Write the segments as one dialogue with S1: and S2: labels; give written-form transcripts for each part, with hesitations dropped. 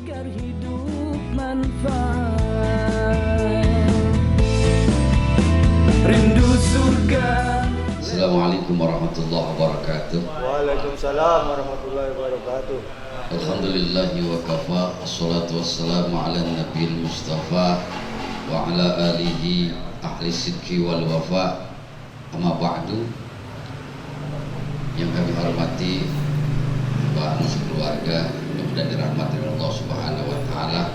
S1: agar hidup manfaat. Rindu surga.
S2: Assalamualaikum warahmatullahi wabarakatuh.
S3: Waalaikumsalam warahmatullahi wabarakatuh.
S2: Alhamdulillahi wa kafa. Assalatu wassalamu ala nabiyil mustafa wa ala alihi ahli sidqi wal wafa. Amma ba'du. Yang kami hormati Bapak sekeluarga, mudah-mudahan dirahmati Allah Subhanahu wa taala.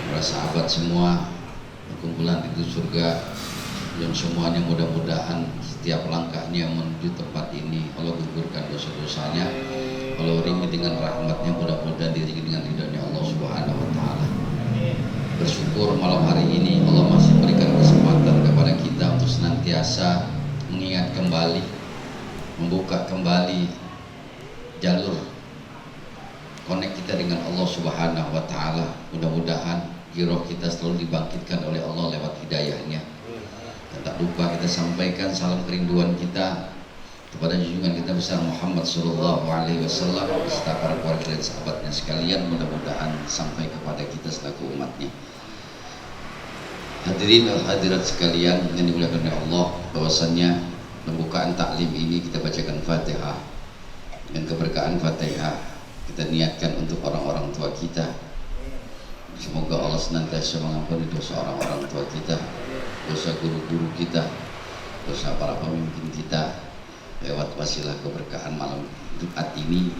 S2: Para sahabat semua, perkumpulan itu surga yang semuanya mudah-mudahan setiap langkahnya menuju tempat ini Allah gugurkan dosa-dosanya, Allah ringi dengan rahmatnya, mudah-mudahan diringi dengan ridhonya Allah Subhanahu wa taala. Bersyukur malam hari ini Allah masih berikan kesempatan kepada kita untuk senantiasa mengingat kembali, membuka kembali jalur connect kita dengan Allah Subhanahu wa taala. Mudah-mudahan giroh kita selalu dibangkitkan oleh Allah lewat hidayahnya. Dan tak lupa kita sampaikan salam kerinduan kita kepada junjungan kita besar Muhammad sallallahu alaihi wasallam beserta para keluarga dan sahabatnya sekalian, mudah-mudahan sampai kepada kita selaku umatnya. Hadirin dan hadirat sekalian yang dimuliakan oleh Allah, bahwasannya pembukaan taklim ini kita bacakan Fatihah. Dan keberkahan Fatihah kita niatkan untuk orang-orang tua kita. Semoga Allah senantiasa mengampuni dosa orang-orang tua kita, dosa guru-guru kita, dosa para pemimpin kita, lewat wasilah keberkahan malam Jumat ini.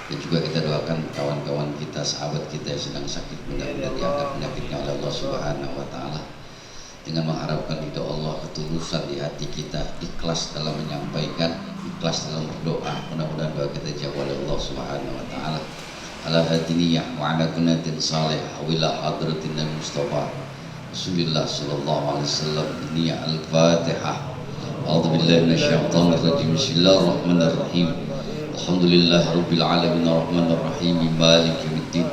S2: Dan juga kita doakan kawan-kawan kita, sahabat kita yang sedang sakit, mudah-mudahan diangkat penyakitnya oleh Allah Subhanahu wa taala. Dengan mengharapkan ridho Allah, ketulusan di hati kita, ikhlas dalam menyampaikan, ikhlas dalam berdoa, mudah-mudahan doa kita dijawab oleh Allah Subhanahu wa taala. Ala hadiniyah wa ala kunatin salih wa ila hadratin Nabi Mustafa Rasulullah sallallahu alaihi wasallam. Ini al-Fatihah. A'udzu billahi minasyaitonir rajim. Bismillahirrahmanirrahim. Alhamdulillahirabbil alamin arrahmanir rahim maliki yaumiddin.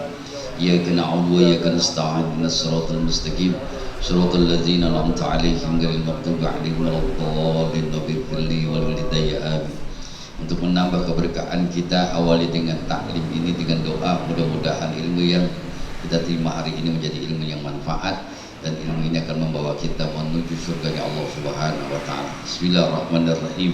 S2: Iyyaka na'budu wa iyyaka nasta'in. Ihdinas siratal mustaqim. Shiratal ladzina an'amta 'alaihim ghairil maghdubi 'alaihim waladdallin. Rabbighfirli wa liwalidayya amin. Untuk menambah keberkahan kita, awali dengan taklim ini dengan doa, mudah-mudahan ilmu yang kita terima hari ini menjadi ilmu yang manfaat, dan ilmu ini akan membawa kita menuju surganya Allah Subhanahu wa taala. Bismillahirrahmanirrahim.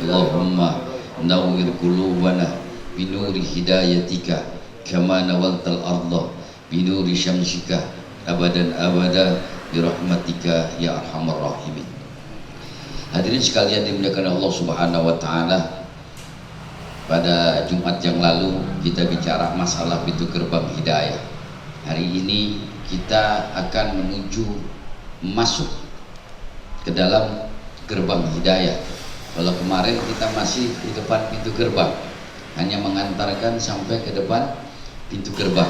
S2: Allahumma nawwir qulubana binuri hidayatika kama nawaltal arda binuri syamsika abadan abada birahmatika ya arhamar rahimin. Hadirin sekalian dimuliakan Allah Subhanahu wa taala. Pada Jumat yang lalu kita bicara masalah pintu gerbang hidayah. Hari ini kita akan menuju masuk ke dalam gerbang hidayah. Kalau kemarin kita masih di depan pintu gerbang, hanya mengantarkan sampai ke depan pintu gerbang.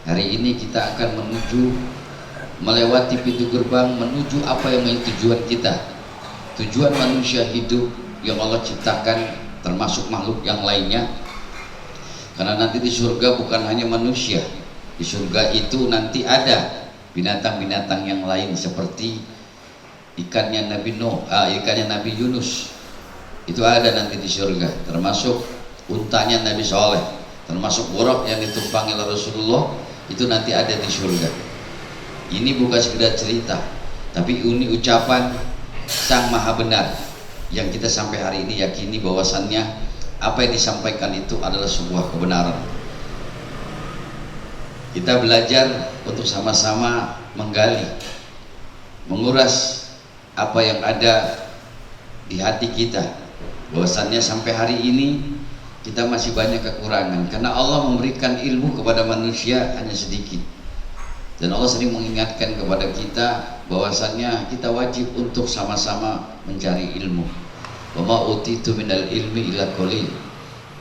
S2: Hari ini kita akan menuju, melewati pintu gerbang, menuju apa yang menjadi tujuan kita. Tujuan manusia hidup yang Allah ciptakan, termasuk makhluk yang lainnya. Karena nanti di surga bukan hanya manusia, di surga itu nanti ada binatang-binatang yang lain seperti ikannya Nabi ikannya Nabi Yunus. Itu ada nanti di surga, termasuk untanya Nabi Soleh, termasuk buruk yang ditumpangi oleh Rasulullah, itu nanti ada di surga. Ini bukan sekedar cerita, tapi ini ucapan Sang Maha Benar yang kita sampai hari ini yakini bahwasannya apa yang disampaikan itu adalah sebuah kebenaran. Kita belajar untuk sama-sama menggali, menguras apa yang ada di hati kita, bahwasannya sampai hari ini kita masih banyak kekurangan karena Allah memberikan ilmu kepada manusia hanya sedikit. Dan Allah sering mengingatkan kepada kita bahwasannya kita wajib untuk sama-sama mencari ilmu. Wa ma utitu minal ilmi illa qalil.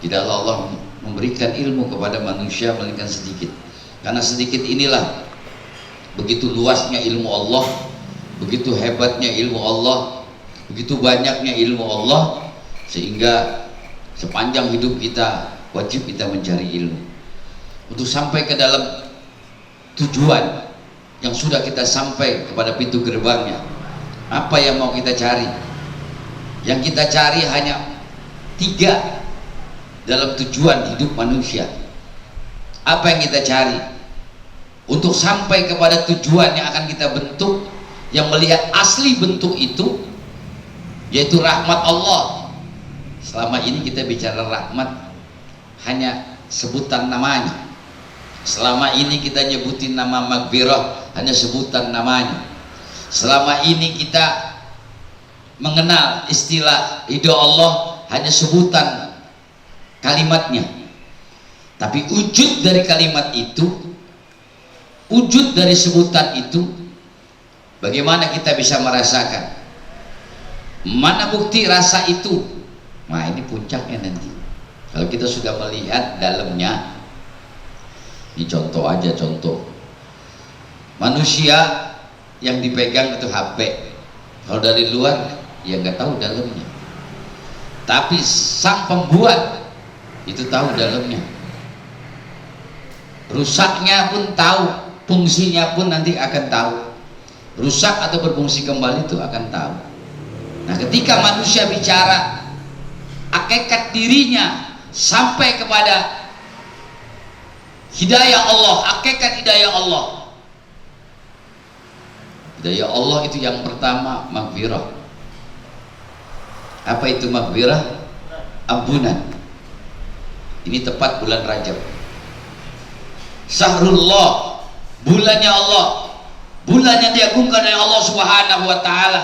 S2: Tidaklah Allah memberikan ilmu kepada manusia melainkan sedikit. Karena sedikit inilah begitu luasnya ilmu Allah, begitu hebatnya ilmu Allah, begitu banyaknya ilmu Allah, sehingga sepanjang hidup kita wajib kita mencari ilmu untuk sampai ke dalam tujuan yang sudah kita sampai kepada pintu gerbangnya. Apa yang mau kita cari? Yang kita cari hanya 3 dalam tujuan hidup manusia. Apa yang kita cari untuk sampai kepada tujuan yang akan kita bentuk, yang melihat asli bentuk itu, yaitu rahmat Allah. Selama ini kita bicara rahmat hanya sebutan namanya. Selama ini kita nyebutin nama maghfirah hanya sebutan namanya. Selama ini kita mengenal istilah ridho Allah hanya sebutan kalimatnya. Tapi wujud dari kalimat itu, wujud dari sebutan itu, bagaimana kita bisa merasakan? Mana bukti rasa itu? Nah, ini puncaknya nanti. Kalau kita sudah melihat dalamnya. Ini contoh aja, contoh manusia yang dipegang itu HP. Kalau dari luar ya nggak tahu dalamnya, tapi sang pembuat itu tahu dalamnya. Rusaknya pun tahu, fungsinya pun nanti akan tahu. Rusak atau berfungsi kembali itu akan tahu. Nah, ketika manusia bicara hakikat dirinya sampai kepada hidayah Allah, hakikat hidayah Allah. Hidayah Allah itu yang pertama maghfirah. Apa itu maghfirah? Ampunan. Ini tepat bulan Rajab. Syahrullah, bulannya Allah, bulan yang diagungkan oleh Allah Subhanahu wa taala.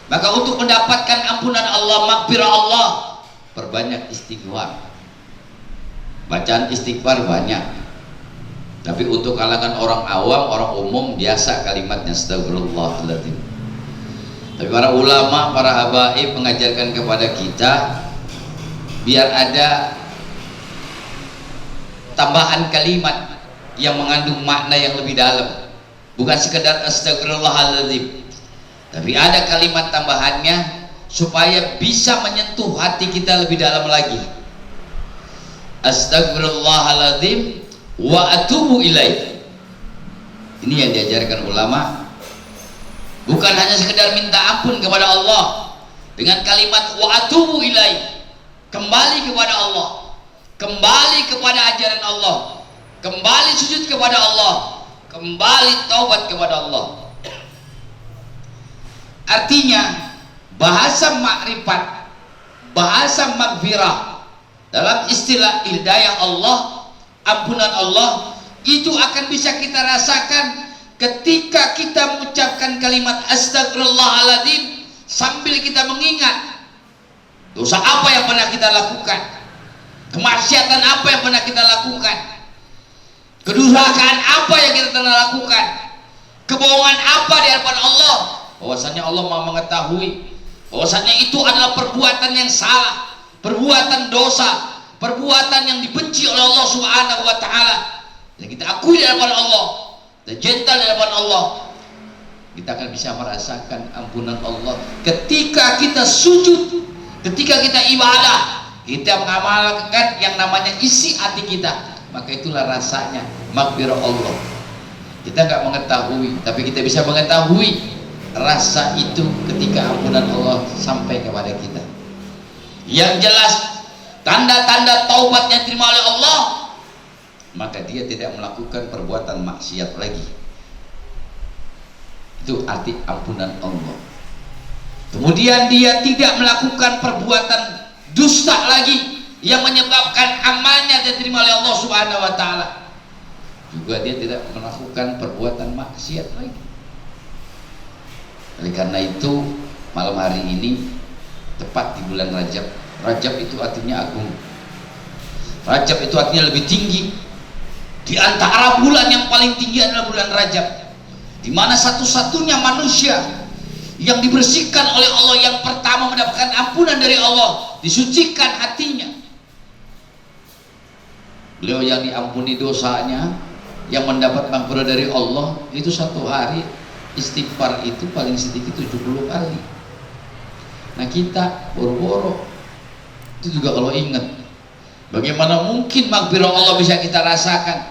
S2: Maka untuk mendapatkan ampunan Allah, maghfirah Allah, perbanyak istighfar. Bacaan istighfar banyak, tapi untuk kalangan orang awam, orang umum biasa kalimatnya astagfirullahaladzim. Tapi para ulama, para habaib mengajarkan kepada kita biar ada tambahan kalimat yang mengandung makna yang lebih dalam, bukan sekedar astagfirullahaladzim, tapi ada kalimat tambahannya supaya bisa menyentuh hati kita lebih dalam lagi. Astagfirullahaladzim wa atubu ilaih. Ini yang diajarkan ulama. Bukan hanya sekedar minta ampun kepada Allah dengan kalimat wa atubu ilaih, kembali kepada Allah, kembali kepada ajaran Allah, kembali sujud kepada Allah, kembali taubat kepada Allah. Artinya bahasa makrifat, bahasa maghfirah dalam istilah hidayah Allah, ampunan Allah, itu akan bisa kita rasakan ketika kita mengucapkan kalimat astagfirullahaladzim sambil kita mengingat dosa apa yang pernah kita lakukan, kemaksiatan apa yang pernah kita lakukan, kedurhakaan apa yang kita pernah lakukan, kebohongan apa di hadapan Allah. Bahwasanya Allah Maha mengetahui bahwasanya itu adalah perbuatan yang salah, perbuatan dosa, perbuatan yang dibenci oleh Allah Subhanahu wa taala. Dan kita akui di hadapan Allah, dan gentle di hadapan Allah, kita akan bisa merasakan ampunan Allah ketika kita sujud, ketika kita ibadah, kita mengamalkan yang namanya isi hati kita. Maka itulah rasanya maghfirah Allah. Kita nggak mengetahui, tapi kita bisa mengetahui rasa itu ketika ampunan Allah sampai kepada kita. Yang jelas tanda-tanda taubat yang diterima oleh Allah, maka dia tidak melakukan perbuatan maksiat lagi. Itu arti ampunan Allah. Kemudian dia tidak melakukan perbuatan dusta lagi yang menyebabkan amalnya diterima oleh Allah Subhanahu wa taala. Juga dia tidak melakukan perbuatan maksiat lagi. Oleh karena itu malam hari ini tepat di bulan Rajab. Rajab itu artinya agung. Rajab itu artinya lebih tinggi. Di antara bulan yang paling tinggi adalah bulan Rajab, di mana satu-satunya manusia yang dibersihkan oleh Allah, yang pertama mendapatkan ampunan dari Allah, disucikan hatinya. Beliau yang diampuni dosanya, yang mendapat ampun dari Allah, itu satu hari istighfar itu paling sedikit 70 kali. Nah kita boro-boro itu juga kalau ingat, bagaimana mungkin maghfirah Allah bisa kita rasakan,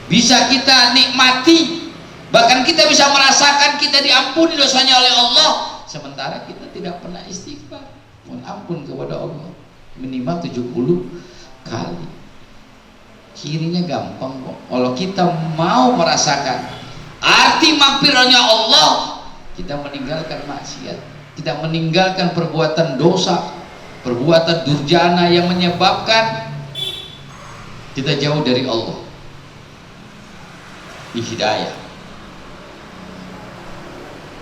S2: bisa kita nikmati, bahkan kita bisa merasakan kita diampuni dosanya oleh Allah, sementara kita tidak pernah istighfar, mohon ampun kepada Allah minimal 70 kali. Cirinya gampang kok. Kalau kita mau merasakan arti maghfirahnya Allah, kita meninggalkan maksiat, kita meninggalkan perbuatan dosa, perbuatan durjana yang menyebabkan kita jauh dari Allah. Ini hidayah.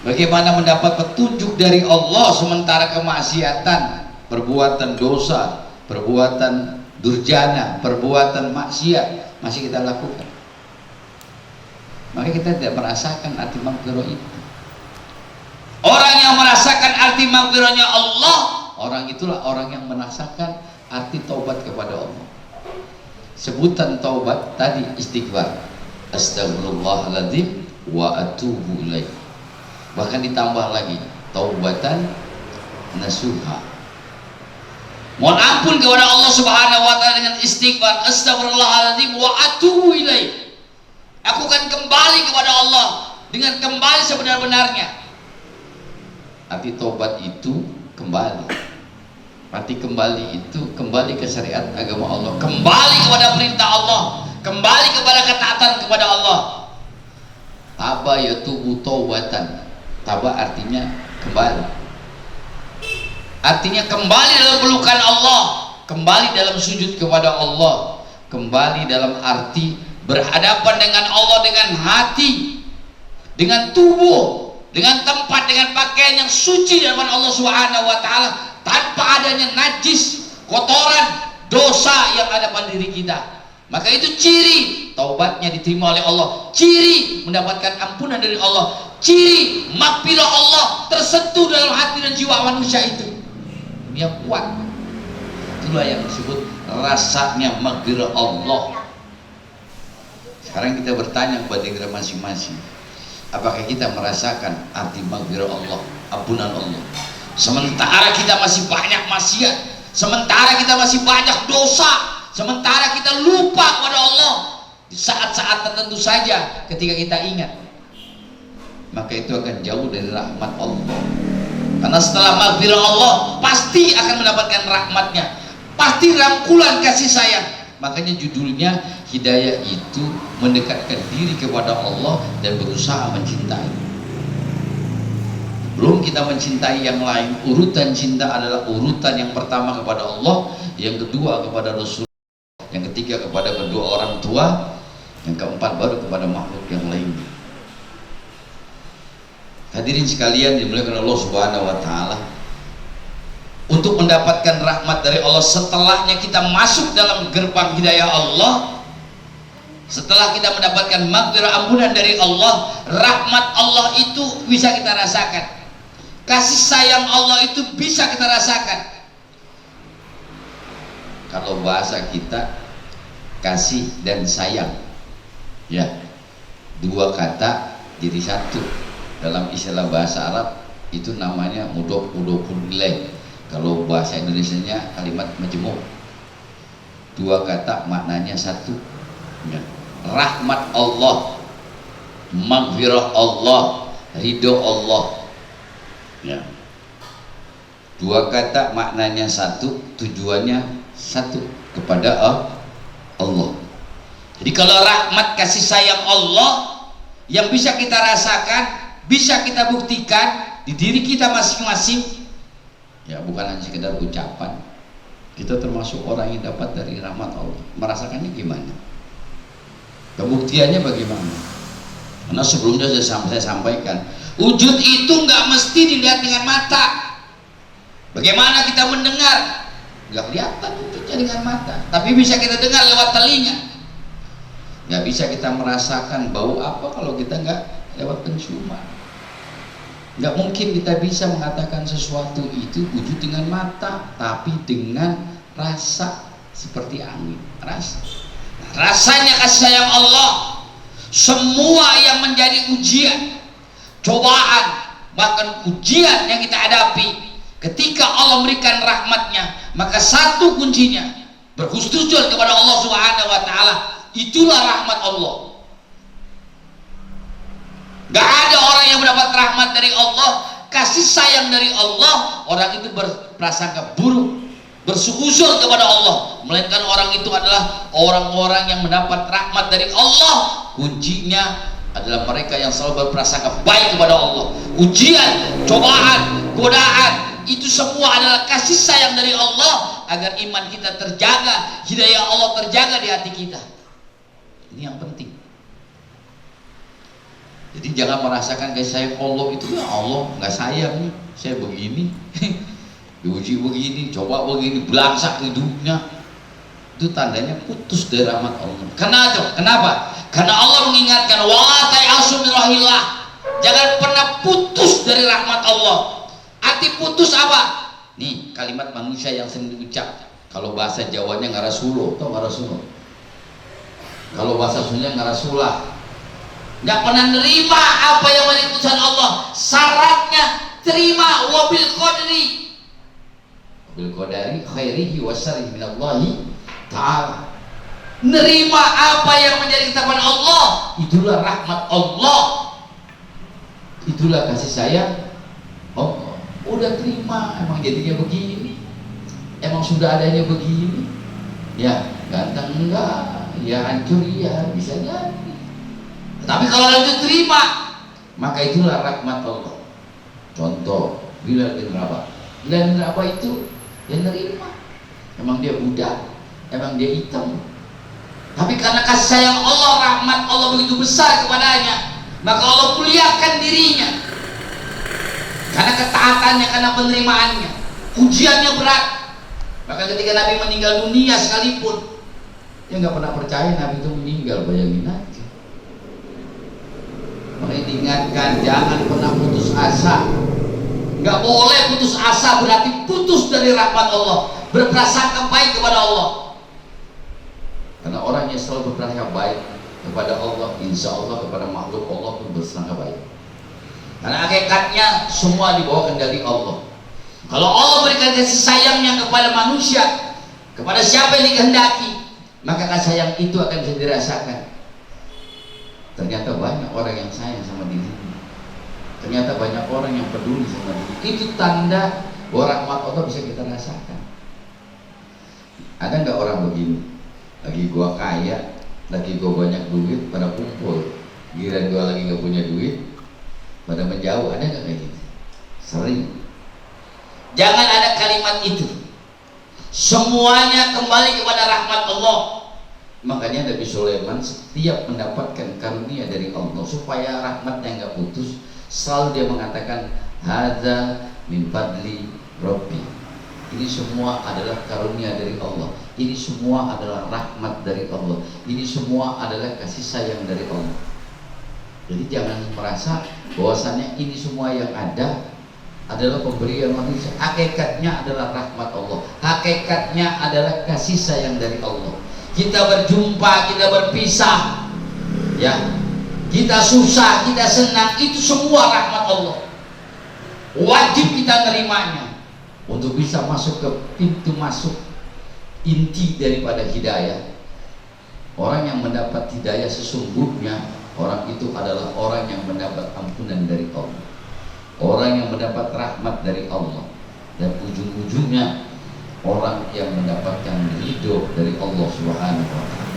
S2: Bagaimana mendapat petunjuk dari Allah sementara kemaksiatan, perbuatan dosa, perbuatan durjana, perbuatan maksiat masih kita lakukan? Maka kita tidak merasakan arti maghfirah itu. Orang yang merasakan arti maghfirahnya Allah, orang itulah orang yang merasakan arti taubat kepada Allah. Sebutan taubat tadi istighfar, astagfirullahaladzim wa atubu ilaih. Bahkan ditambah lagi taubatan nasuha. Mohon ampun kepada Allah Subhanahu wa taala dengan istighfar, astagfirullahaladzim wa atubu ilaih. Aku akan kembali kepada Allah dengan kembali sebenar-benarnya. Arti taubat itu kembali. Arti kembali itu kembali ke syariat agama Allah, kembali kepada perintah Allah, kembali kepada ketaatan kepada Allah. Taba yatubu taubatan. Taba artinya kembali. Artinya kembali dalam pelukan Allah, kembali dalam sujud kepada Allah, kembali dalam arti berhadapan dengan Allah dengan hati, dengan tubuh, dengan tempat, dengan pakaian yang suci di hadapan Allah Subhanahu wa taala, tanpa adanya najis, kotoran, dosa yang ada pada diri kita. Maka itu ciri taubatnya diterima oleh Allah, ciri mendapatkan ampunan dari Allah, ciri maghfirah Allah tersentuh dalam hati dan jiwa manusia itu. Yang kuat. Itulah yang disebut rasanya maghfirah Allah. Sekarang kita bertanya kepada kita masing-masing, apakah kita merasakan arti maghfirah Allah, ampunan Allah? Sementara kita masih banyak maksiat, sementara kita masih banyak dosa, sementara kita lupa kepada Allah di saat-saat tertentu saja ketika kita ingat, maka itu akan jauh dari rahmat Allah. Karena setelah maghfirah Allah pasti akan mendapatkan rahmatnya, pasti rangkulan kasih sayang. Makanya judulnya hidayah itu mendekatkan diri kepada Allah dan berusaha mencintai. Belum kita mencintai yang lain, urutan cinta adalah urutan yang pertama kepada Allah, yang kedua kepada Rasul, yang ketiga kepada kedua orang tua, yang keempat baru kepada makhluk yang lainnya. Hadirin sekalian dimuliakan Allah Subhanahu wa taala, untuk mendapatkan rahmat dari Allah setelahnya kita masuk dalam gerbang hidayah Allah, setelah kita mendapatkan maghfirah ampunan dari Allah, rahmat Allah itu bisa kita rasakan, kasih sayang Allah itu bisa kita rasakan. Kalau bahasa kita kasih dan sayang, ya, dua kata jadi satu. Dalam istilah bahasa Arab itu namanya mudhof ilaih. Kalau bahasa Indonesianya kalimat majmu'. Dua kata maknanya satu, ya. Rahmat Allah, maghfirah Allah, ridho Allah, ya. Dua kata maknanya satu, tujuannya satu, kepada Allah. Jadi kalau rahmat kasih sayang Allah yang bisa kita rasakan, bisa kita buktikan di diri kita masing-masing, ya, bukan hanya sekedar ucapan. Kita termasuk orang yang dapat dari rahmat Allah. Merasakannya gimana? Pembuktiannya bagaimana? Karena sebelumnya saya sampaikan, wujud itu nggak mesti dilihat dengan mata. Bagaimana kita mendengar? Nggak kelihatan wujudnya dengan mata, tapi bisa kita dengar lewat telinga. Nggak bisa kita merasakan bau apa kalau kita nggak lewat penciuman. Nggak mungkin kita bisa mengatakan sesuatu itu wujud dengan mata, tapi dengan rasa seperti angin. Rasanya kasih sayang Allah, semua yang menjadi ujian, cobaan, bahkan ujian yang kita hadapi, ketika Allah memberikan rahmatnya, maka satu kuncinya berhusnuzon kepada Allah Subhanahu wa taala. Itulah rahmat Allah. Gak ada orang yang mendapat rahmat dari Allah, kasih sayang dari Allah, orang itu berprasangka buruk, bersuuzon kepada Allah, melainkan orang itu adalah orang-orang yang mendapat rahmat dari Allah. Kuncinya adalah mereka yang selalu berprasangka baik kepada Allah. Ujian, cobaan, godaan, itu semua adalah kasih sayang dari Allah agar iman kita terjaga, hidayah Allah terjaga di hati kita. Ini yang penting. Jadi jangan merasakan kasih sayang Allah itu, ya Allah nggak sayang nih, saya begini, diuji begini, coba begini, belangsak hidupnya. Itu tandanya putus dari rahmat Allah. Kenapa? Karena Allah mengingatkan, wala ta'asu min rahillah. Jangan pernah putus dari rahmat Allah. Arti putus apa? Nih kalimat manusia yang sering diucap. Kalau bahasa Jawanya ngarasulo, tau ngarasulo? Kalau bahasa Sundanya ngarasulah. Nggak pernah nerima apa yang menjadi keputusan Allah. Syaratnya terima wabil qadari khairihi wa syarrihi minallahi ta'ala. Nerima apa yang menjadi ketetapan Allah, itulah rahmat Allah, itulah kasih sayang Allah. Udah terima, emang jadinya begini, emang sudah adanya begini, ya ganteng enggak, ya hancur ya, bisa jadi. Tapi kalau lanjut terima, maka itulah rahmat Allah. Contoh Bilal bin Rabah itu yang nerima, emang dia budak, emang dia hitam, tapi karena kasih sayang Allah, rahmat Allah begitu besar kepadanya, maka Allah muliakan dirinya. Karena ketaatannya, karena penerimaannya, ujiannya berat. Maka ketika Nabi meninggal dunia sekalipun, dia nggak pernah percaya Nabi itu meninggal, bayangin aja. Makanya diingatkan, jangan pernah putus asa. Nggak boleh putus asa, berarti putus dari rahmat Allah, berprasangka baik kepada Allah. Karena orang yang selalu berprasangka baik kepada Allah, insya Allah kepada makhluk Allah pun berprasangka baik. Karena hakikatnya semua dibawa kendali Allah. Kalau Allah berikan kasih sayangnya kepada manusia, kepada siapa yang dikehendaki, maka kasih sayang itu akan bisa dirasakan. Ternyata banyak orang yang sayang sama dirinya. Ternyata banyak orang yang peduli sama dirinya. Itu tanda bahwa rahmat Allah bisa kita rasakan. Ada nggak orang begini? Lagi gua kaya, lagi gua banyak duit, pada kumpul. Giliran gua lagi nggak punya duit, pada menjauh. Ada nggak kayak gitu? Sering. Jangan ada kalimat itu. Semuanya kembali kepada rahmat Allah. Makanya Nabi Sulaiman setiap mendapatkan karunia dari Allah, supaya rahmatnya nggak putus, selalu dia mengatakan, hadza min fadli Rabbi. Ini semua adalah karunia dari Allah. Ini semua adalah rahmat dari Allah. Ini semua adalah kasih sayang dari Allah. Jadi jangan merasa bahwasannya ini semua yang ada adalah pemberian manusia. Hakikatnya adalah rahmat Allah. Hakikatnya adalah kasih sayang dari Allah. Kita berjumpa, kita berpisah, ya, kita susah, kita senang, itu semua rahmat Allah. Wajib kita nerimanya untuk bisa masuk ke pintu masuk inti daripada hidayah. Orang yang mendapat hidayah sesungguhnya, orang itu adalah orang yang mendapat ampunan dari Allah, orang yang mendapat rahmat dari Allah, dan ujung-ujungnya orang yang mendapatkan ridho dari Allah Subhanahu wa ta'ala.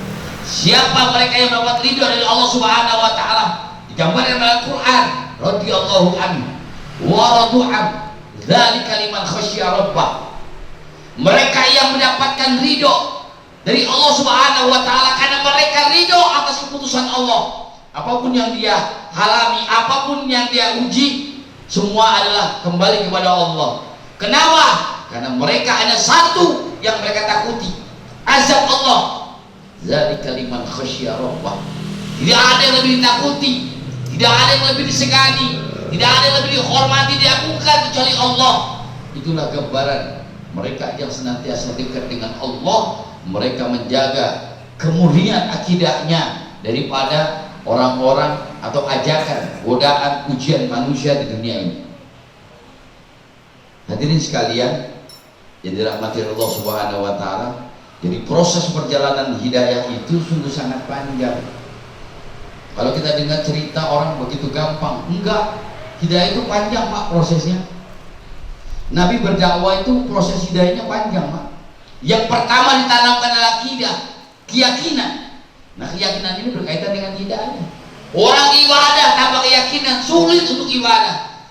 S2: Siapa mereka yang mendapat ridho dari Allah Subhanahu wa ta'ala? Digambarkan dalam Quran, radhiyallahu anhu wa radu an, dzalika liman khasyya rabbah. Mereka yang mendapatkan ridho dari Allah Subhanahu wa ta'ala karena mereka ridho atas keputusan Allah. Apapun yang dia alami, apapun yang dia uji, semua adalah kembali kepada Allah. Kenapa? Karena mereka hanya satu yang mereka takuti, azab Allah. Dzalika liman khasyya rabbah. Tidak ada yang lebih ditakuti, tidak ada yang lebih disegani, tidak ada yang lebih dihormati, diagungkan kecuali Allah. Itulah gambaran mereka yang senantiasa dekat dengan Allah. Mereka menjaga kemurnian akidahnya daripada orang-orang atau ajakan, godaan, ujian manusia di dunia ini. Hadirin sekalian yang dirahmati Allah Subhanahu wa ta'ala, jadi proses perjalanan hidayah itu sungguh sangat panjang. Kalau kita dengar cerita orang begitu gampang, enggak. Hidayah itu panjang Pak prosesnya. Nabi berdakwah itu proses hidayahnya panjang Pak. Yang pertama ditanamkan adalah akidah, keyakinan. Nah, keyakinan ini berkaitan dengan hidayah. Orang ibadah tanpa keyakinan sulit untuk ibadah.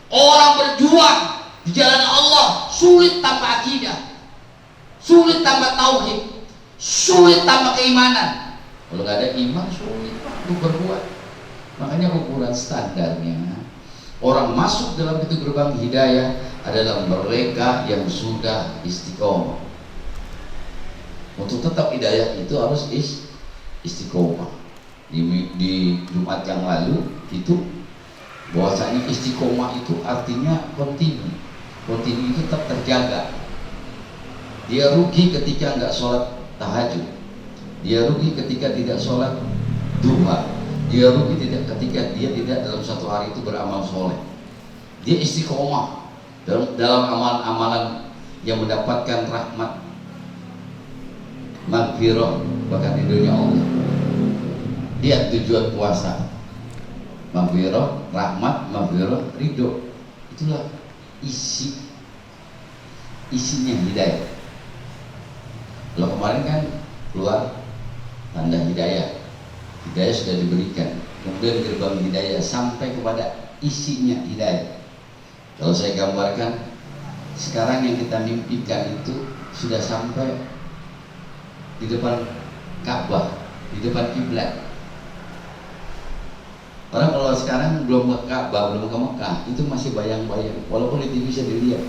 S2: Orang berjuang di jalan Allah sulit tanpa akidah, sulit tanpa tauhid, sulit tanpa keimanan. Kalau nggak ada iman sulit untuk berbuat. Makanya ukuran standarnya orang masuk dalam pintu gerbang hidayah adalah mereka yang sudah istiqomah. Untuk tetap hidayah itu harus istiqomah. Di Jumat yang lalu itu bahwasanya istiqomah itu artinya kontinu. Kontinu itu tetap terjaga. Dia rugi ketika nggak sholat tahajud. Dia rugi ketika tidak sholat duha. Dia rugi ketika dia tidak dalam satu hari itu beramal soleh. Dia istiqomah dalam amalan-amalan yang mendapatkan rahmat, maghfirah, bahkan ridhonya Allah. Lihat tujuan puasa: maghfirah, rahmat, maghfirah, ridho. Itulah isinya hidayah. Kalau kemarin kan keluar tanda hidayah. Hidayah sudah diberikan, kemudian gerbang hidayah sampai kepada isinya hidayah. Kalau saya gambarkan, sekarang yang kita mimpikan itu sudah sampai di depan Ka'bah, di depan kiblat. Orang kalau sekarang belum ke Ka'bah, belum ke Mekah, itu masih bayang-bayang. Walaupun di TV bisa dilihat,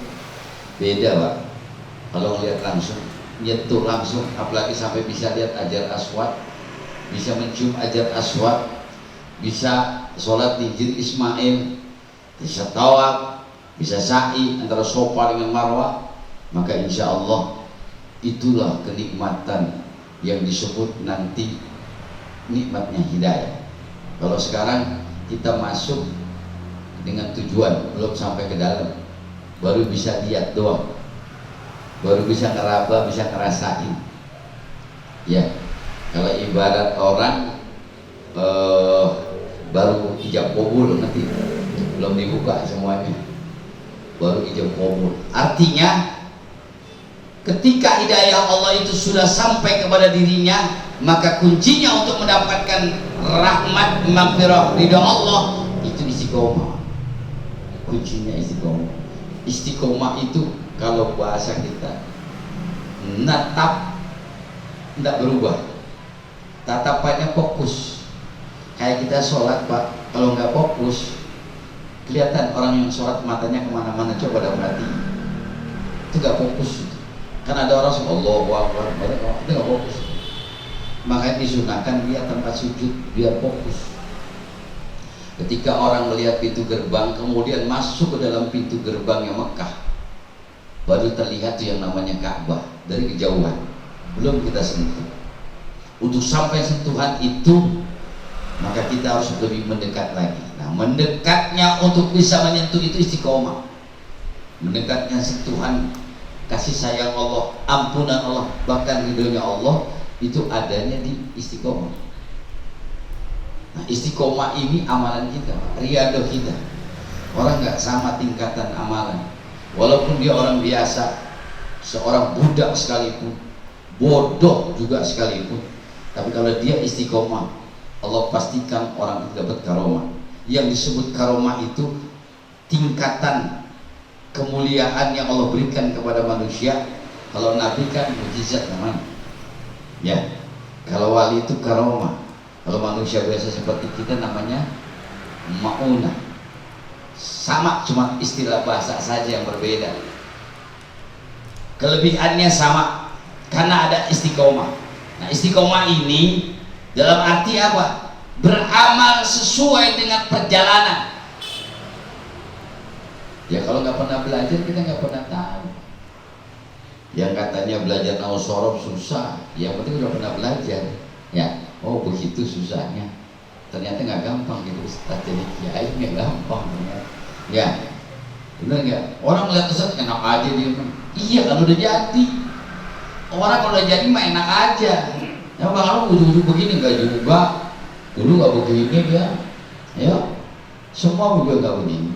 S2: beda Pak. Kalau ngelihat langsung, nyentuh langsung, apalagi sampai bisa lihat Hajar Aswad, bisa mencium Hajar Aswad, bisa sholat di Hijr Ismail, bisa tawaf, bisa sa'i antara Sofa dengan Marwah, maka insya Allah itulah kenikmatan yang disebut nanti nikmatnya hidayah. Kalau sekarang kita masuk dengan tujuan, belum sampai ke dalam, baru bisa lihat doang, baru bisa ngeraba, bisa ngerasain. Ya, kalau ibarat orang baru ijab qabul, nanti belum dibuka semuanya, baru ijab qabul. Artinya ketika hidayah Allah itu sudah sampai kepada dirinya, maka kuncinya untuk mendapatkan rahmat, maghfirah, ridha Allah itu istiqomah. Kuncinya istiqomah. Istiqomah itu kalau bahasa kita natap, tidak berubah. Tatapannya fokus. Kayak kita sholat Pak, kalau nggak fokus, kelihatan orang yang sholat matanya kemana-mana. Coba dah berarti itu nggak fokus. Kan ada orang Allahu Akbar, itu nggak fokus. Makanya disunahkan dia tempat sujud biar fokus. Ketika orang melihat pintu gerbang, kemudian masuk ke dalam pintu gerbangnya Mekah, baru terlihat tuh yang namanya Ka'bah dari kejauhan, belum kita sentuh. Untuk sampai sentuhan itu, maka kita harus lebih mendekat lagi. Nah, mendekatnya untuk bisa menyentuh itu istiqomah. Mendekatnya sentuhan kasih sayang Allah, ampunan Allah, bahkan ridhonya Allah, itu adanya di istiqomah. Nah, istiqomah ini amalan kita, riyadhah kita. Orang nggak sama tingkatan amalan, walaupun dia orang biasa, seorang budak sekalipun, bodoh juga sekalipun, tapi kalau dia istiqomah, Allah pastikan orang itu dapat karomah. Yang disebut karomah itu tingkatan kemuliaan yang Allah berikan kepada manusia. Kalau Nabi kan mukjizat namanya, ya. Kalau wali itu karomah. Kalau manusia biasa seperti kita namanya ma'unah. Sama, cuma istilah bahasa saja yang berbeda. Kelebihannya sama karena ada istiqomah. Nah, istiqomah ini dalam arti apa? Beramal sesuai dengan perjalanan. Ya kalau nggak pernah belajar kita nggak pernah tahu. Yang katanya belajar nahu sorof susah, yang penting udah pernah belajar. Ya, oh begitu susahnya. Ternyata nggak gampang gitu. Ustaz jadi kiai nggak gampang. Ya, benar nggak? Orang melihat Ustaz enak aja dia. Iya kalau udah jadi. Orang kalau udah jadi mah enak aja. Ya kalau ujung-ujung begini nggak juga. Dulu nggak begini dia. Ya, semua juga nggak begini.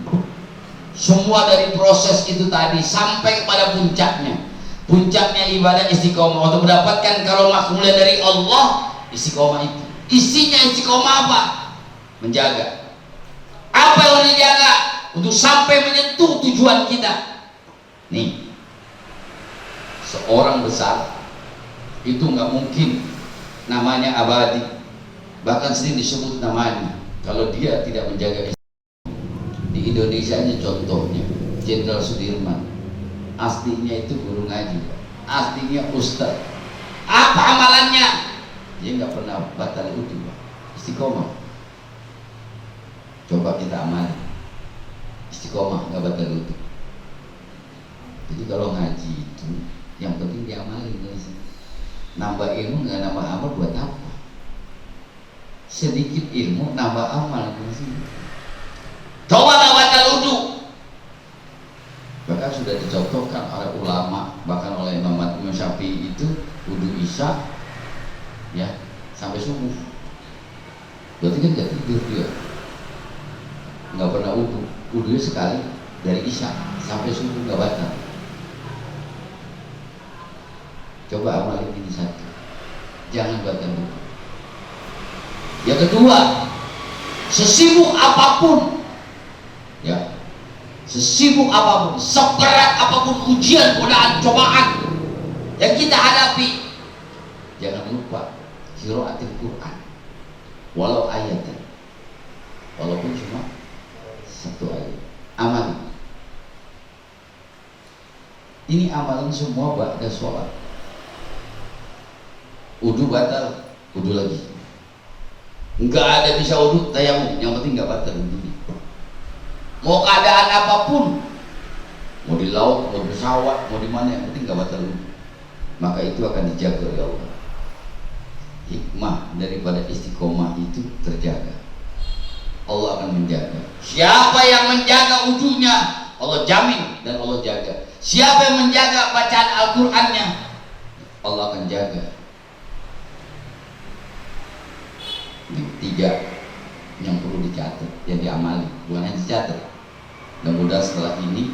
S2: Semua dari proses itu tadi sampai kepada puncaknya. Puncaknya ibadah istiqomah. Untuk mendapatkan karomah kemuliaan dari Allah, istiqomah itu. Isinya istiqomah apa? Menjaga. Apa yang harus dijaga? Untuk sampai menyentuh tujuan kita. Nih, seorang besar itu nggak mungkin namanya abadi. Bahkan sering disebut namanya. Kalau dia tidak menjaga di Indonesia ini contohnya Jenderal Sudirman, aslinya itu guru ngaji, aslinya ustaz. Apa amalannya? Dia nggak pernah batal wudhu, istiqomah. Coba kita amali, istiqomah nggak batal wudhu. Jadi kalau ngaji itu yang penting diamali, nambah ilmu nggak nambah amal buat apa? Sedikit ilmu nambah amal di sini. Coba batal wudhu. Bahkan sudah dicontohkan oleh ulama, bahkan oleh Imam Syafi'i itu wudhu isya ya sampai subuh. Berarti kan nggak tidur dia, nggak pernah wudhu. Wudhunya sekali dari isya sampai subuh nggak batal. Coba amalin ini satu, jangan batal wudhu. Yang kedua, sesibuk apapun ya, sesibuk apapun, seberat apapun ujian, godaan, cobaan yang kita hadapi, jangan lupa qiraatil Quran walau ayatan, walaupun cuma satu ayat. Amali. Ini amalan semua ba'da sholat. Wudu batal, wudu lagi. Enggak ada bisa wudhu tayamum, yang penting enggak batal wudhunya. Mau keadaan apapun, mau di laut, mau di pesawat, mau di mana, yang penting enggak batal wudhu. Maka itu akan dijaga oleh Allah. Hikmah daripada istiqomah itu terjaga. Allah akan menjaga. Siapa yang menjaga wudhunya, Allah jamin dan Allah jaga. Siapa yang menjaga bacaan Al-Qur'annya, Allah akan jaga. Ini tiga yang perlu dicatat, yang diamali, bukan hanya dicatat. Mudah-mudahan setelah ini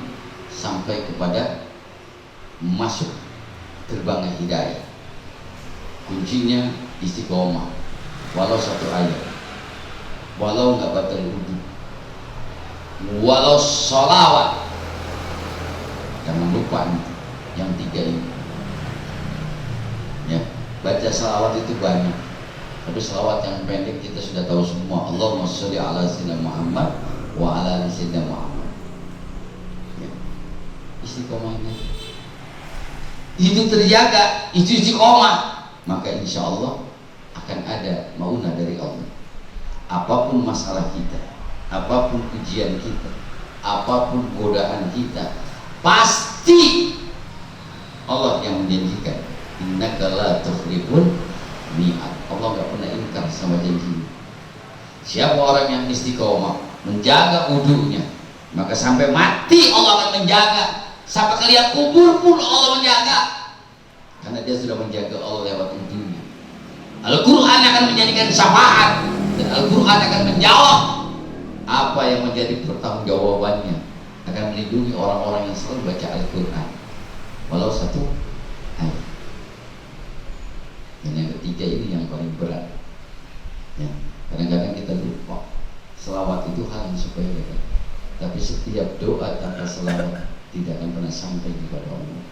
S2: sampai kepada masuk gerbang hidayah. Kuncinya istiqomah, walau satu ayat, walau nggak batal wudhu, walau sholawat. Jangan lupa yang tiga ini. Ya, baca sholawat itu banyak. Tapi selawat yang pendek kita sudah tahu semua. Allahumma sholli ala sayyidina Muhammad wa ala ali sayyidina Muhammad. Ya. Istiqomahnya itu terjaga, itu istiqomah, maka insya Allah akan ada maunah dari Allah. Apapun masalah kita, apapun ujian kita, apapun godaan kita, pasti Allah yang menjanjikan. Innaka la tukhliful mi'ad. Allah nggak pernah ingkar sama janji. Siapa orang yang istiqomah menjaga wudhunya, maka sampai mati Allah akan menjaga. Sampai kalian kubur pun Allah menjaga, karena dia sudah menjaga Allah lewat wudhunya. Al-Quran akan menjadikan syafaat, dan Al-Quran akan menjawab apa yang menjadi pertanggungjawabannya, akan melindungi orang-orang yang selalu baca Al-Quran walau satu ayat. Dan yang ketiga ini yang paling berat ya. Kadang-kadang kita lupa selawat itu hal yang sepele, tapi setiap doa tanpa selawat tidak akan pernah sampai kepada Allah.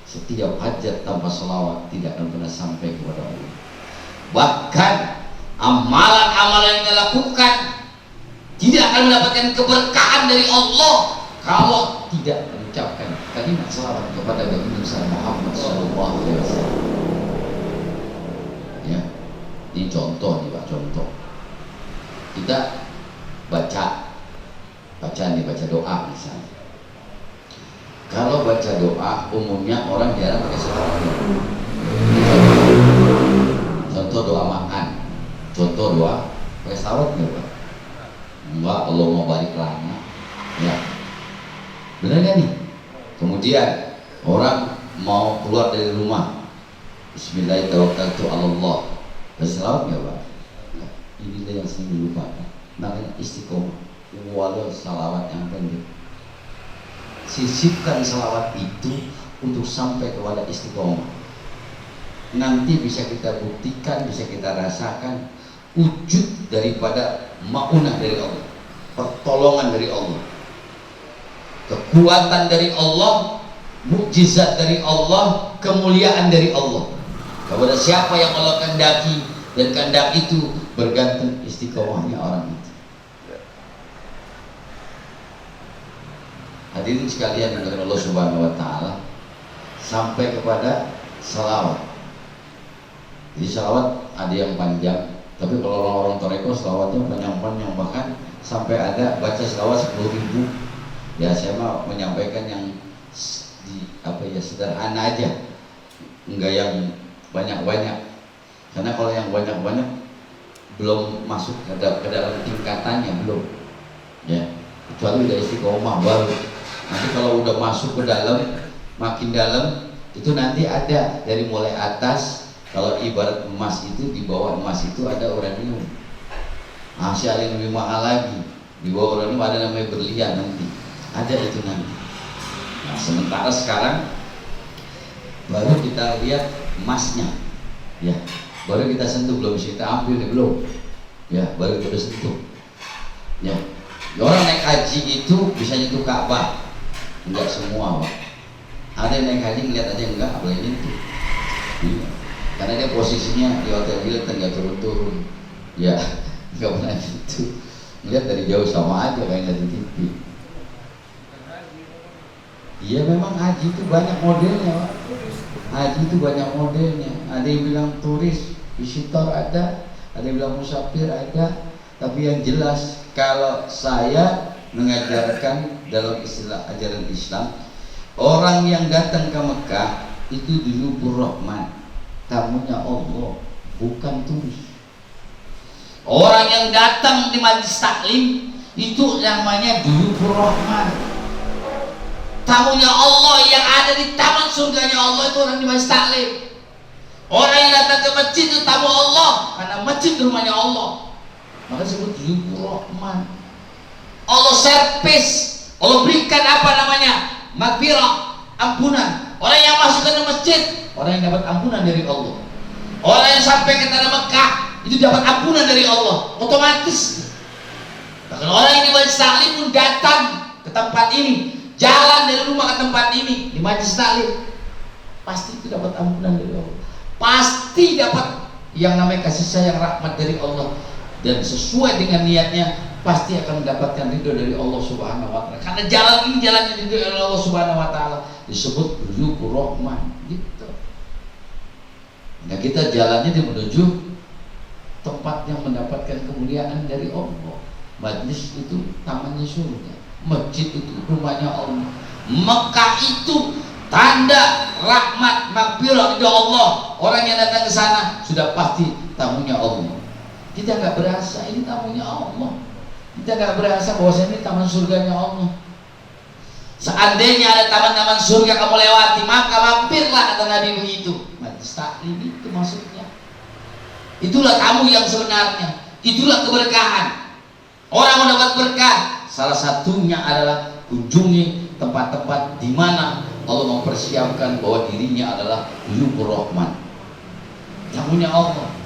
S2: Setiap hajat tanpa selawat tidak akan pernah sampai kepada Allah. Bahkan amalan-amalan yang kita lakukan tidak akan mendapatkan keberkahan dari Allah kalau tidak mengucapkan kalimat selawat kepada Nabi Muhammad SAW. Ya, ini contoh nih Pak, contoh. Kita baca nih, baca doa misalnya. Kalau baca doa umumnya orang jarang pakai selawat. Contoh doa makan, contoh doa pakai selawat nggak Pak? Enggak, Allah mau balik lama. Ya, benar kan nih? Kemudian orang mau keluar dari rumah, Bismillahirrahmanirrahim. Berselawat nggak Pak? Nah, inilah yang sering dilupakan. Makanya istiqomah, walau salawat yang pendek. Sisipkan salawat itu untuk sampai kepada istiqomah. Nanti bisa kita buktikan, bisa kita rasakan wujud daripada maunah dari Allah, pertolongan dari Allah, kekuatan dari Allah, mukjizat dari Allah, kemuliaan dari Allah. Kepada siapa yang Allah kehendaki, dan kehendak itu bergantung istiqomahnya orang itu. Hadirin sekalian yang dari Allah Subhanahu wa taala, sampai kepada salawat. Jadi salawat ada yang panjang, tapi kalau orang-orang toreko salawatnya panjang-panjang, bahkan sampai ada baca salawat 10.000. Ya saya mau menyampaikan yang sederhana aja, enggak yang banyak-banyak. Karena kalau yang banyak-banyak belum masuk ke dalam tingkatannya, belum. Ya, kecuali udah istiqomah baru. Nanti kalau udah masuk ke dalam, makin dalam, itu nanti ada dari mulai atas. Kalau ibarat emas itu, di bawah emas itu ada uranium. Masih ada yang lebih mahal lagi. Di bawah uranium ada namanya berlian nanti. Ada itu nanti. Nah, sementara sekarang baru kita lihat emasnya. Ya, baru kita sentuh, belum bisa kita ambil nih, belum. Ya, baru kita sentuh. Ya, orang naik haji itu bisa nyentuh Ka'bah. Enggak semua, Pak. Ada yang naik haji ngeliat aja enggak boleh nyentuh. Ya. Karena dia posisinya di hotel Hilton nggak turun-turun. Ya, nggak pernah nyentuh. Ngeliat dari jauh sama aja kayak ngeliat di TV. Iya, memang haji itu banyak modelnya, Pak. Haji itu banyak modelnya. Ada yang bilang turis, visitor ada yang bilang musafir ada. Tapi yang jelas, kalau saya mengajarkan dalam istilah ajaran Islam, orang yang datang ke Mekah itu dulu rahman, tamunya Allah, bukan turis. Orang yang datang di majlis taklim itu namanya dulu rahman, tamunya Allah yang ada di taman surganya Allah, itu orang di majlis taklim. Orang yang datang ke masjid itu tamu Allah, karena masjid itu rumahnya Allah, maka disebut dulu rahman. Allah servis, Allah berikan apa namanya, maghfirah, ampunan. Orang yang masuk ke masjid, orang yang dapat ampunan dari Allah. Orang yang sampai ke tanah Mekah itu dapat ampunan dari Allah, otomatis. Bahkan orang yang di majlis taklim pun datang ke tempat ini, jalan dari rumah ke tempat ini, di majlis taklim, pasti itu dapat ampunan dari Allah, pasti dapat yang namanya kasih sayang, rahmat dari Allah, dan sesuai dengan niatnya pasti akan mendapatkan ridho dari Allah Subhanahu wa taala. Karena jalan ini jalannya ridho dari Allah Subhanahu wa taala, disebut Rizqur Rahman gitu. Nah, kita jalannya di menuju tempat yang mendapatkan kemuliaan dari Allah. Majlis itu tamannya surga, masjid itu rumahnya Allah, Mekah itu tanda rahmat, maghfirah dari Allah. Orang yang datang ke sana sudah pasti tamunya Allah. Kita nggak berasa ini tamunya Allah. Kita nggak berasa bahwa ini taman surganya Allah. Seandainya ada taman-taman surga kamu lewati, maka mampirlah, kata Nabi begitu. Majlis taklim itu maksudnya. Itulah tamu yang sebenarnya. Itulah keberkahan. Orang mendapat berkah, salah satunya adalah kunjungi tempat-tempat di mana Allah mempersiapkan bahwa dirinya adalah Rizqur Rahman, tamunya Allah.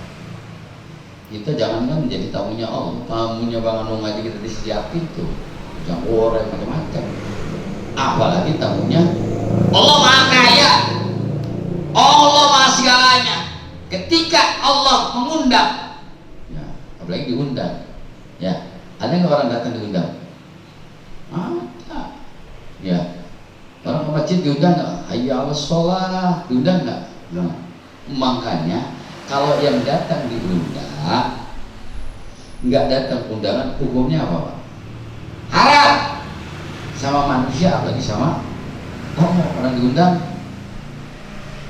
S2: Kita jangankan menjadi tamunya Allah, tamunya Bang Anung aja kita disiapin tuh, jangan orang macam-macam. Apalagi tamunya Allah. Maha kaya, Allah maha segalanya. Ketika Allah mengundang, ya, apalagi diundang, ya, ada nggak orang datang diundang? Ada, ya. Orang ke masjid diundang nggak? Hayya 'alas shalah diundang nggak? Nah, makanya kalau yang datang diundang, nggak datang undangan, hukumnya apa, Pak? Haram. Sama manusia, apalagi sama orang diundang.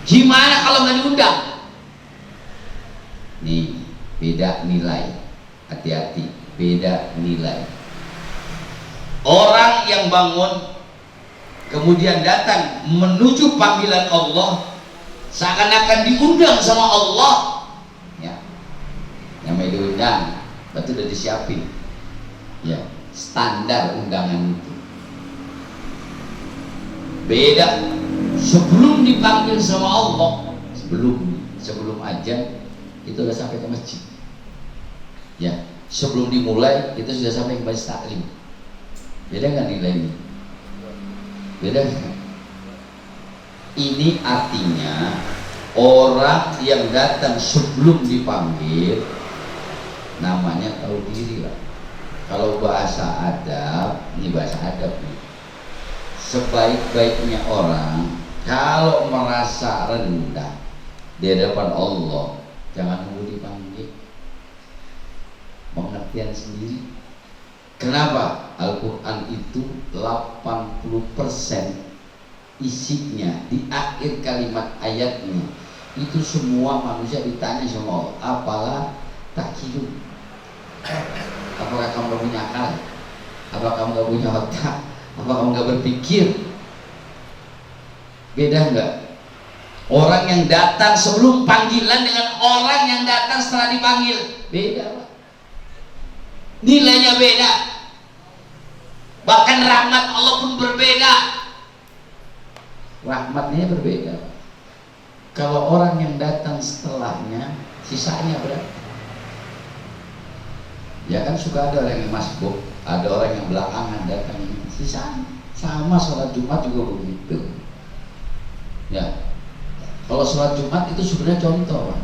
S2: Gimana kalau nggak diundang? Nih, beda nilai. Hati-hati, beda nilai. Orang yang bangun kemudian datang menuju panggilan Allah, seakan-akan diundang sama Allah, ya, namanya diundang, berarti udah disiapin, ya, standar undangan itu. Beda sebelum dipanggil sama Allah, sebelum ajan itu sudah sampai ke masjid. Ya, sebelum dimulai itu sudah sampai ke majlis taklim. Beda nggak nilainya? Beda nggak? Ini artinya orang yang datang sebelum dipanggil namanya tahu diri lah. Kalau bahasa adab, ini bahasa adab nih. Sebaik-baiknya orang kalau merasa rendah di hadapan Allah, jangan nunggu dipanggil. Pengertian sendiri. Kenapa? Al-Quran itu 80% isinya di akhir kalimat ayatnya itu semua manusia ditanya sama Allah, apalah takilun, apakah kamu gak punya akal, apakah kamu gak punya otak, apakah kamu gak berpikir? Beda enggak? Orang yang datang sebelum panggilan dengan orang yang datang setelah dipanggil, beda Pak. Nilainya beda, bahkan rahmat Allah pun berbeda. Rahmatnya berbeda. Kalau orang yang datang setelahnya, sisanya berapa? Ya kan suka ada orang yang masbuk, ada orang yang belakangan datang, sisanya. Sama sholat Jumat juga begitu. Ya, kalau sholat Jumat itu sebenarnya contoh, Pak.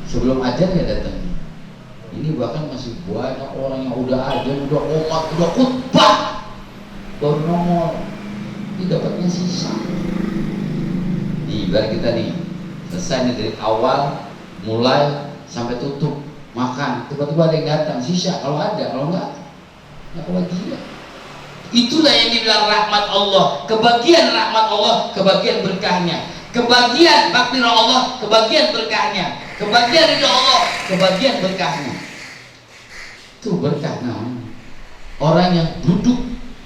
S2: Sebelum ajar dia datang. Ini bahkan masih banyak orang yang udah ajar, udah umat, udah khutbah, baru nongol. Ini dapatnya sisa. Nih, biar kita nih selesai nih dari awal mulai sampai tutup makan, tiba-tiba ada yang datang sisa. Kalau ada, kalau enggak, ya kebagian. Itulah yang dibilang rahmat Allah, kebagian rahmat Allah, kebagian berkahnya, kebagian makdir Allah, kebagian berkahnya, kebagian ridho Allah, kebagian berkahnya. Itu berkah namanya. Orang yang duduk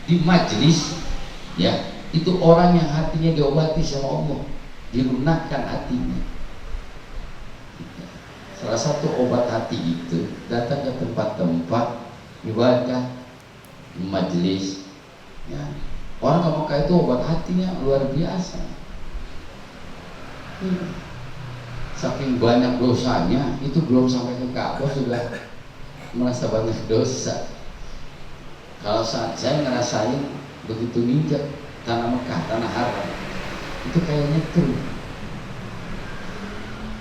S2: di majelis, ya, itu orang yang hatinya diobati sama Allah, dilunakkan hatinya. Salah satu obat hati itu datang ke tempat-tempat ibadah, majelis, ya. Orang ke Mekah itu obat hatinya luar biasa. Saking banyak dosanya, itu belum sampai ke Ka'bah sudah merasa banyak dosa. Kalau saat saya ngerasain begitu ninjak tanah Mekah, tanah haram, itu kayaknya tuh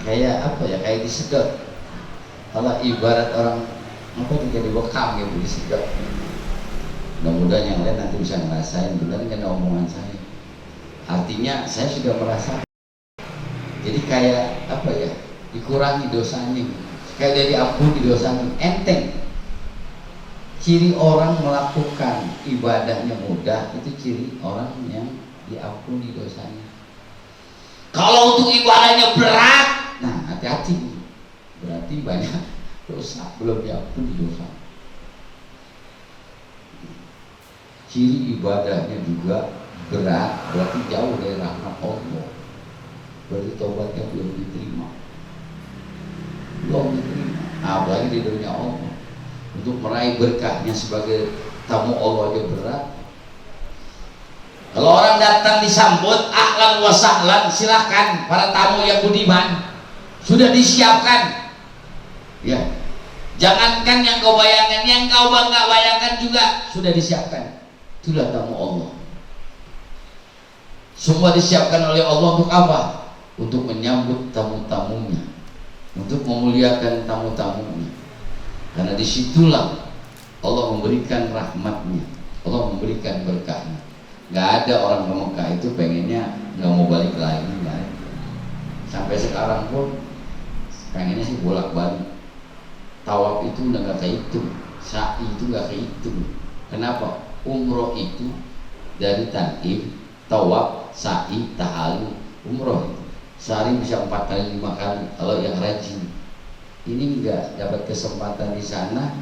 S2: kayak apa ya, kayak disedot. Kalau ibarat orang apa tuh jadi bekam gitu, disedot. Mudah-mudahan yang lain nanti bisa ngerasain, benar kan omongan saya. Artinya saya sudah merasa. Jadi kayak apa ya, dikurangi dosanya, kayak dari ampuni dosanya, enteng. Ciri orang melakukan ibadahnya mudah itu ciri orang yang diampuni dosanya. Kalau untuk ibadahnya berat, nah hati-hati, berarti banyak dosa, belum diampuni dosa. Ciri ibadahnya juga berat, berarti jauh dari rahmat Allah, berarti taubatnya belum diterima, apalagi di dunia Allah. Untuk meraih berkahnya sebagai tamu Allah aja berat. Kalau orang datang disambut ahlan wa sahlan, silakan para tamu yang budiman, sudah disiapkan. Ya, jangankan yang kau bayangkan, yang kau bangga bayangkan juga sudah disiapkan. Itulah tamu Allah. Semua disiapkan oleh Allah untuk apa? Untuk menyambut tamu-tamunya, untuk memuliakan tamu-tamunya. Karena disitulah Allah memberikan rahmatnya, Allah memberikan berkahnya. Gak ada orang ke Mekah itu pengennya gak mau balik lagi, gak ada. Sampai sekarang pun pengennya sih bolak-balik. Tawaf itu udah gak kehitung, sa'i itu gak kehitung. Kenapa? Umroh itu dari Taif, tawaf, sa'i, tahallul, umroh itu sehari bisa 4 kali 5 kali kalau yang rajin. Ini enggak dapat kesempatan di sana,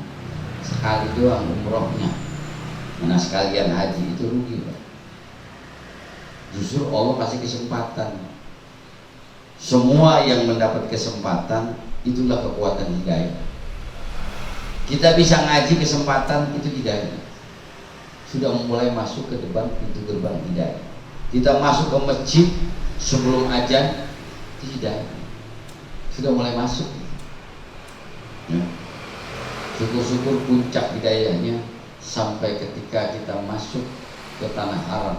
S2: sekali doang umrohnya, mana sekalian haji, itu rugi Pak. Justru Allah kasih kesempatan. Semua yang mendapat kesempatan itulah kekuatan hidayah. Kita bisa ngaji kesempatan itu hidayah. Sudah mulai masuk ke depan pintu gerbang hidayah. Kita masuk ke masjid sebelum azan tidak, sudah mulai masuk. Ya. Syukur-syukur puncak hidayahnya sampai ketika kita masuk ke tanah Arab,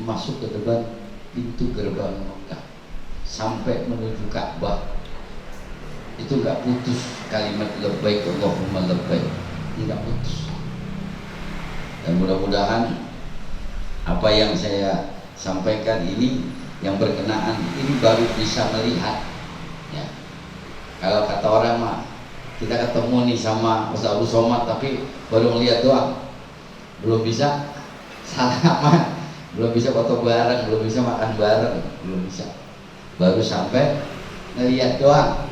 S2: masuk ke depan pintu gerbang Mekah sampai menuju Ka'bah, itu nggak putus kalimat labbaik Allahumma labbaik, tidak putus. Dan mudah-mudahan apa yang saya sampaikan ini yang berkenaan ini baru bisa melihat ya. Kalau kata orang mah kita ketemu nih sama Ustaz Abu Somad tapi baru melihat doang, belum bisa salaman, belum bisa foto bareng, belum bisa makan bareng, belum bisa, baru sampai melihat doang.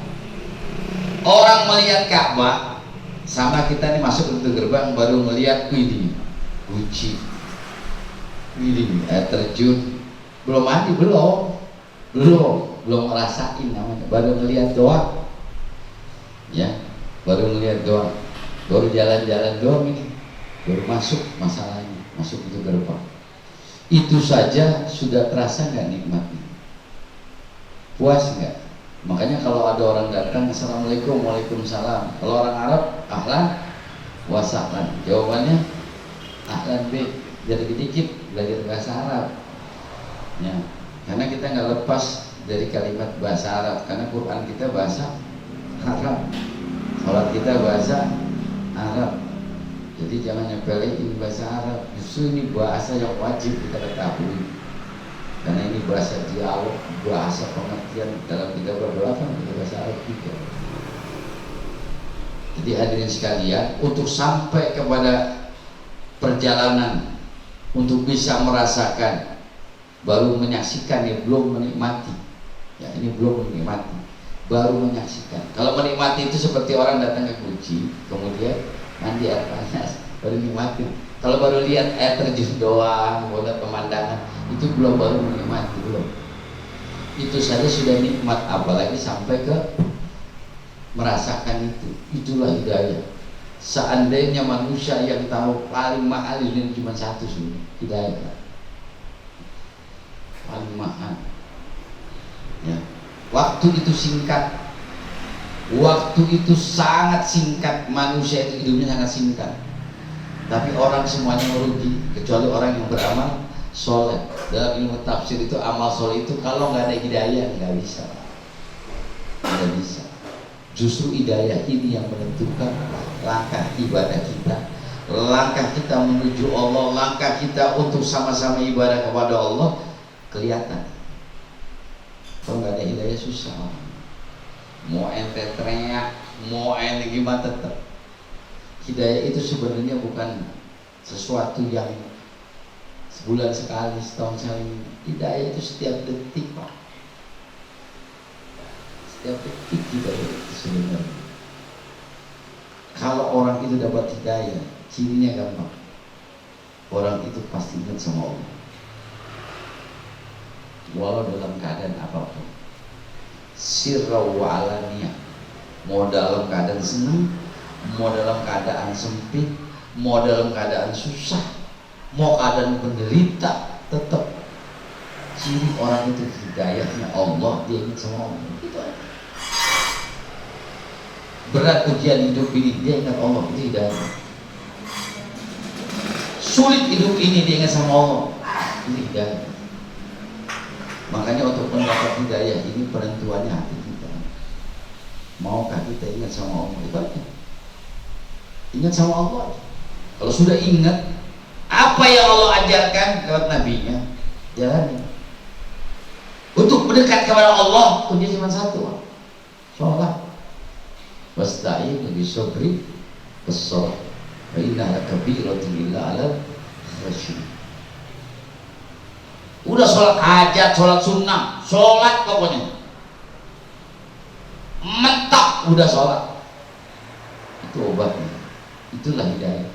S2: Orang melihat Ka'bah sama kita nih masuk ke gerbang baru melihat ini Guci, ini air terjun, belum mandi, belum ngerasain namanya, baru melihat doang ya, baru melihat doang, baru jalan-jalan doang ini, baru masuk masalahnya, masuk itu gerbang. Itu saja sudah terasa nggak nikmatnya, puas nggak? Makanya kalau ada orang datang assalamualaikum, waalaikumsalam, kalau orang Arab ahlan wa sahlan, jawabannya ahlan be, jadi dikit belajar bahasa Arab ya, karena kita nggak lepas dari kalimat bahasa Arab, karena Quran kita bahasa Arab, sholat kita bahasa Arab, jadi jangan nyepelein bahasa Arab. Justru ini bahasa yang wajib kita ketahui, karena ini bahasa dialog, bahasa pengertian dalam kita berdoa kan bahasa Arab juga. Jadi hadirin sekalian, untuk sampai kepada perjalanan untuk bisa merasakan, baru menyaksikan ya, belum menikmati ya, ini belum menikmati, baru menyaksikan. Kalau menikmati itu seperti orang datang ke Guci kemudian mandi air panas, baru nikmati. Kalau baru lihat air terjun doang, lihat pemandangan, itu belum, baru menikmati, belum. Itu saja sudah nikmat, apalagi sampai ke merasakan itu. Itulah hidayah. Seandainya manusia yang tahu paling mahal ini cuma satu sebenarnya, hidayah. Paling mahal. Ya. Waktu itu singkat. Waktu itu sangat singkat, manusia itu hidupnya sangat singkat. Tapi orang semuanya merugi kecuali orang yang beramal soleh. Dalam ilmu tafsir itu amal soleh itu kalau nggak ada hidayah nggak bisa, nggak bisa. Justru hidayah ini yang menentukan langkah ibadah kita, langkah kita menuju Allah, langkah kita untuk sama-sama ibadah kepada Allah kelihatan. Kalau nggak ada hidayah susah. Mau ente teriak, mau ente gimana tetap. Hidayah itu sebenarnya bukan sesuatu yang sebulan sekali, setahun sekali. Hidayah itu setiap detik, Pak. Setiap detik hidayah itu sebenarnya. Kalau orang itu dapat hidayah, cirinya gampang. Orang itu pasti ingat sama Allah, walau dalam keadaan apapun. Sirra wa alaniyah, mau dalam keadaan senang, mau dalam keadaan sempit, mau dalam keadaan susah, mau keadaan penderita, tetap ciri orang itu hidayahnya Allah, dia ingat sama Allah. Itu aja. Berat ujian hidup ini, dia ingat Allah, itu hidayah. Sulit hidup ini, dia ingat sama Allah, itu hidayah. Makanya untuk mendapat hidayah ini penentuannya hati kita. Maukah kita ingat sama Allah? Itu aja. Ingat sama Allah. Kalau sudah ingat apa yang Allah ajarkan lewat nabinya, jalani. Untuk mendekat kepada Allah, kunci cuma satu, sholat. Wasta'in bis-sabri was-shalah. Wa innaha kabiratun illa 'alal khashiyin. Udah sholat hajat, sholat sunnah, sholat pokoknya mentok, udah sholat, itu obatnya, itulah hidayah.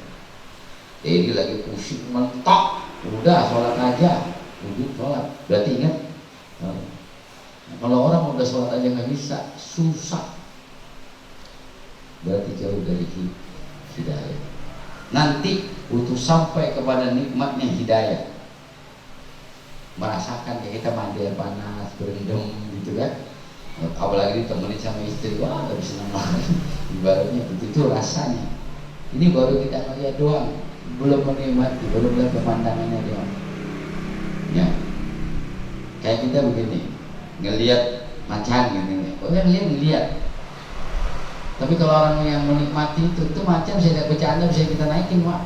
S2: Ini lagi pusing mentok, udah sholat aja, udah sholat, berarti ingat. Kalau orang udah sholat aja nggak bisa, susah, berarti jauh dari hidayah. Nanti untuk sampai kepada nikmatnya hidayah,
S4: merasakan kayak kita mandi air panas, berendam gitu kan. Apalagi ditemenin sama istri, wah lebih senang banget. Ibaratnya begitu rasanya. Ini baru kita ngeliat doang, belum menikmati, belum lihat pemandangannya doang. Ya, kayak kita begini, ngelihat macan gitu, orang lihat. Tapi kalau orang yang menikmati itu macan bisa tidak bercanda, bisa kita naikin, Pak.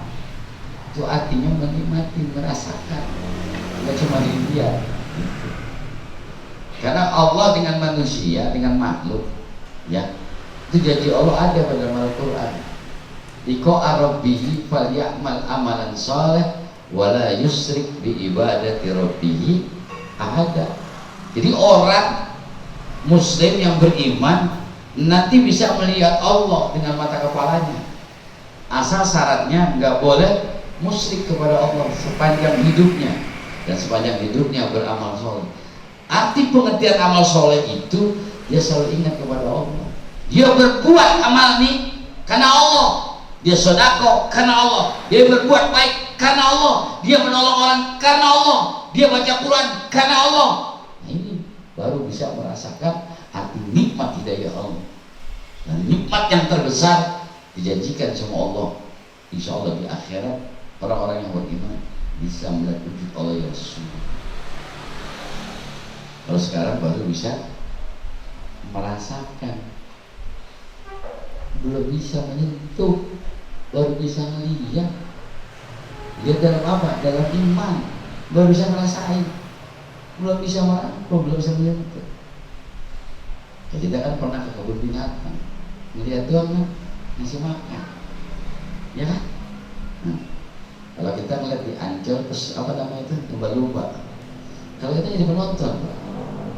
S4: Itu artinya menikmati, merasakan, nggak cuma dilihat. Karena Allah dengan manusia, dengan makhluk, ya, itu janji Allah ada pada Al-Quran. Iko arabihi falyamal amalan soleh wala yusrik bi ibadati rabbihi ahada. Jadi orang muslim yang beriman nanti bisa melihat Allah dengan mata kepalanya, asal syaratnya nggak boleh musyrik kepada Allah sepanjang hidupnya, dan sepanjang hidupnya beramal soleh. Arti pengertian amal soleh itu dia selalu ingat kepada Allah, dia berbuat amal ini karena Allah, dia sedekah karena Allah, dia berbuat baik karena Allah, dia menolong orang karena Allah, dia baca Quran karena Allah. Nah, ini baru bisa merasakan arti nikmat hidayah Allah. Dan nikmat yang terbesar dijanjikan sama Allah, insya Allah di akhirat orang-orang yang beriman bisa melihat wujud Allah yang sesungguhnya. Kalau sekarang baru bisa merasakan, belum bisa menyentuh, baru bisa melihat. Lihat dalam apa? Dalam iman, baru bisa ngerasain, belum bisa merangkum, belum bisa menyentuh. Kita kan pernah ke kebun binatang, melihat doang kan, ngasih makan, ya kan? Kalau kita ngeliat di Ancol, terus apa namanya itu, lumba-lumba. Kalau kita jadi penonton,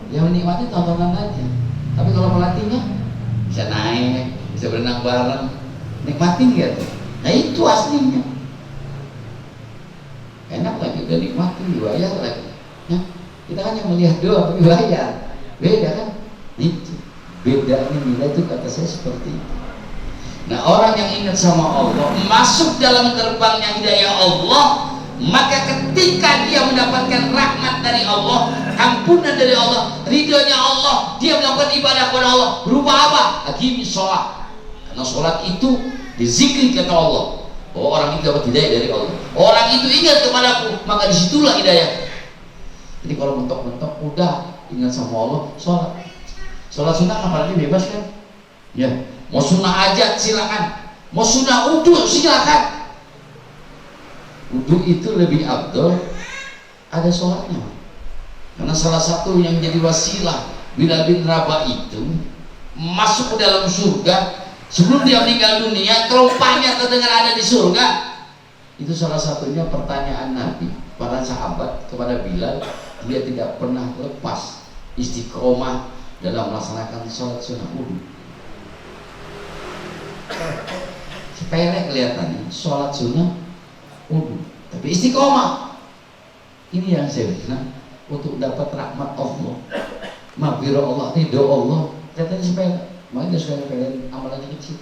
S4: yang menikmati tontonan aja. Tapi kalau pelatihnya bisa naik, bisa berenang bareng, nikmatin gitu. Nah itu aslinya. Enak lagi, udah nikmatin, dibayar lagi. Ya, kita kan yang melihat doang, tapi bayar. Beda kan? Itu bedanya nilai itu kata saya seperti itu. Nah orang yang ingat sama Allah, masuk dalam gerbangnya hidayah Allah, maka ketika dia mendapatkan rahmat dari Allah, ampunan dari Allah, ridhonya Allah, dia melakukan ibadah kepada Allah, berupa apa? Aqimi sholat. Karena sholat itu dizikri kata Allah, bahwa orang itu dapat hidayah dari Allah. Orang itu ingat kepadaku, maka disitulah hidayah. Jadi kalau mentok-mentok udah ingat sama Allah, sholat. Sholat sunnah apalagi bebas kan? Ya. Mau sunnah hajat silakan, mau sunnah wudu silakan. Wudu itu lebih afdol ada sholatnya, karena salah satu yang jadi wasilah Bilal bin Rabah itu masuk ke dalam surga sebelum dia meninggal dunia, terompahnya terdengar ada di surga. Itu salah satunya pertanyaan Nabi para sahabat kepada Bilal, dia tidak pernah lepas istiqomah dalam melaksanakan sholat sunnah wudu. Sepele kelihatannya sholat sunnah wudu, tapi istiqomah. Ini yang saya bilang, untuk dapat rahmat Allah, maghfirah Allah, ridho Allah, katanya sepele. Makanya suka sepele, amalannya kecil.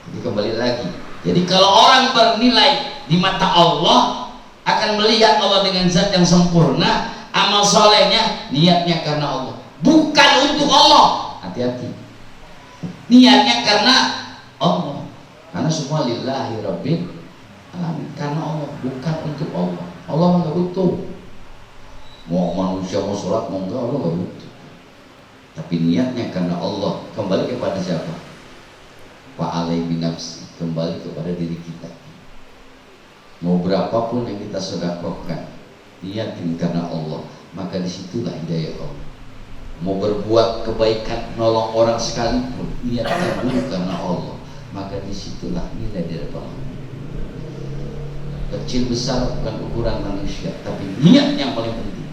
S4: Jadi kembali lagi, jadi kalau orang bernilai di mata Allah, akan melihat Allah dengan zat yang sempurna, amal solehnya niatnya karena Allah, bukan untuk Allah. Hati-hati, niatnya karena Allah, karena semua lillahi rabbil alamin, karena Allah, bukan untuk Allah. Allah nggak butuh, mau manusia mau sholat mau enggak, Allah nggak butuh. Tapi niatnya karena Allah. Kembali kepada siapa? Fa'alai binafsi, kembali kepada diri kita. Mau berapapun yang kita sedekahkan, niatin karena Allah, maka disitulah hidayah Allah. Mau berbuat kebaikan, nolong orang sekalipun, niatkan dulu karena Allah, maka disitulah nilai dari Allah. Kecil besar bukan ukuran manusia, tapi niat yang paling penting.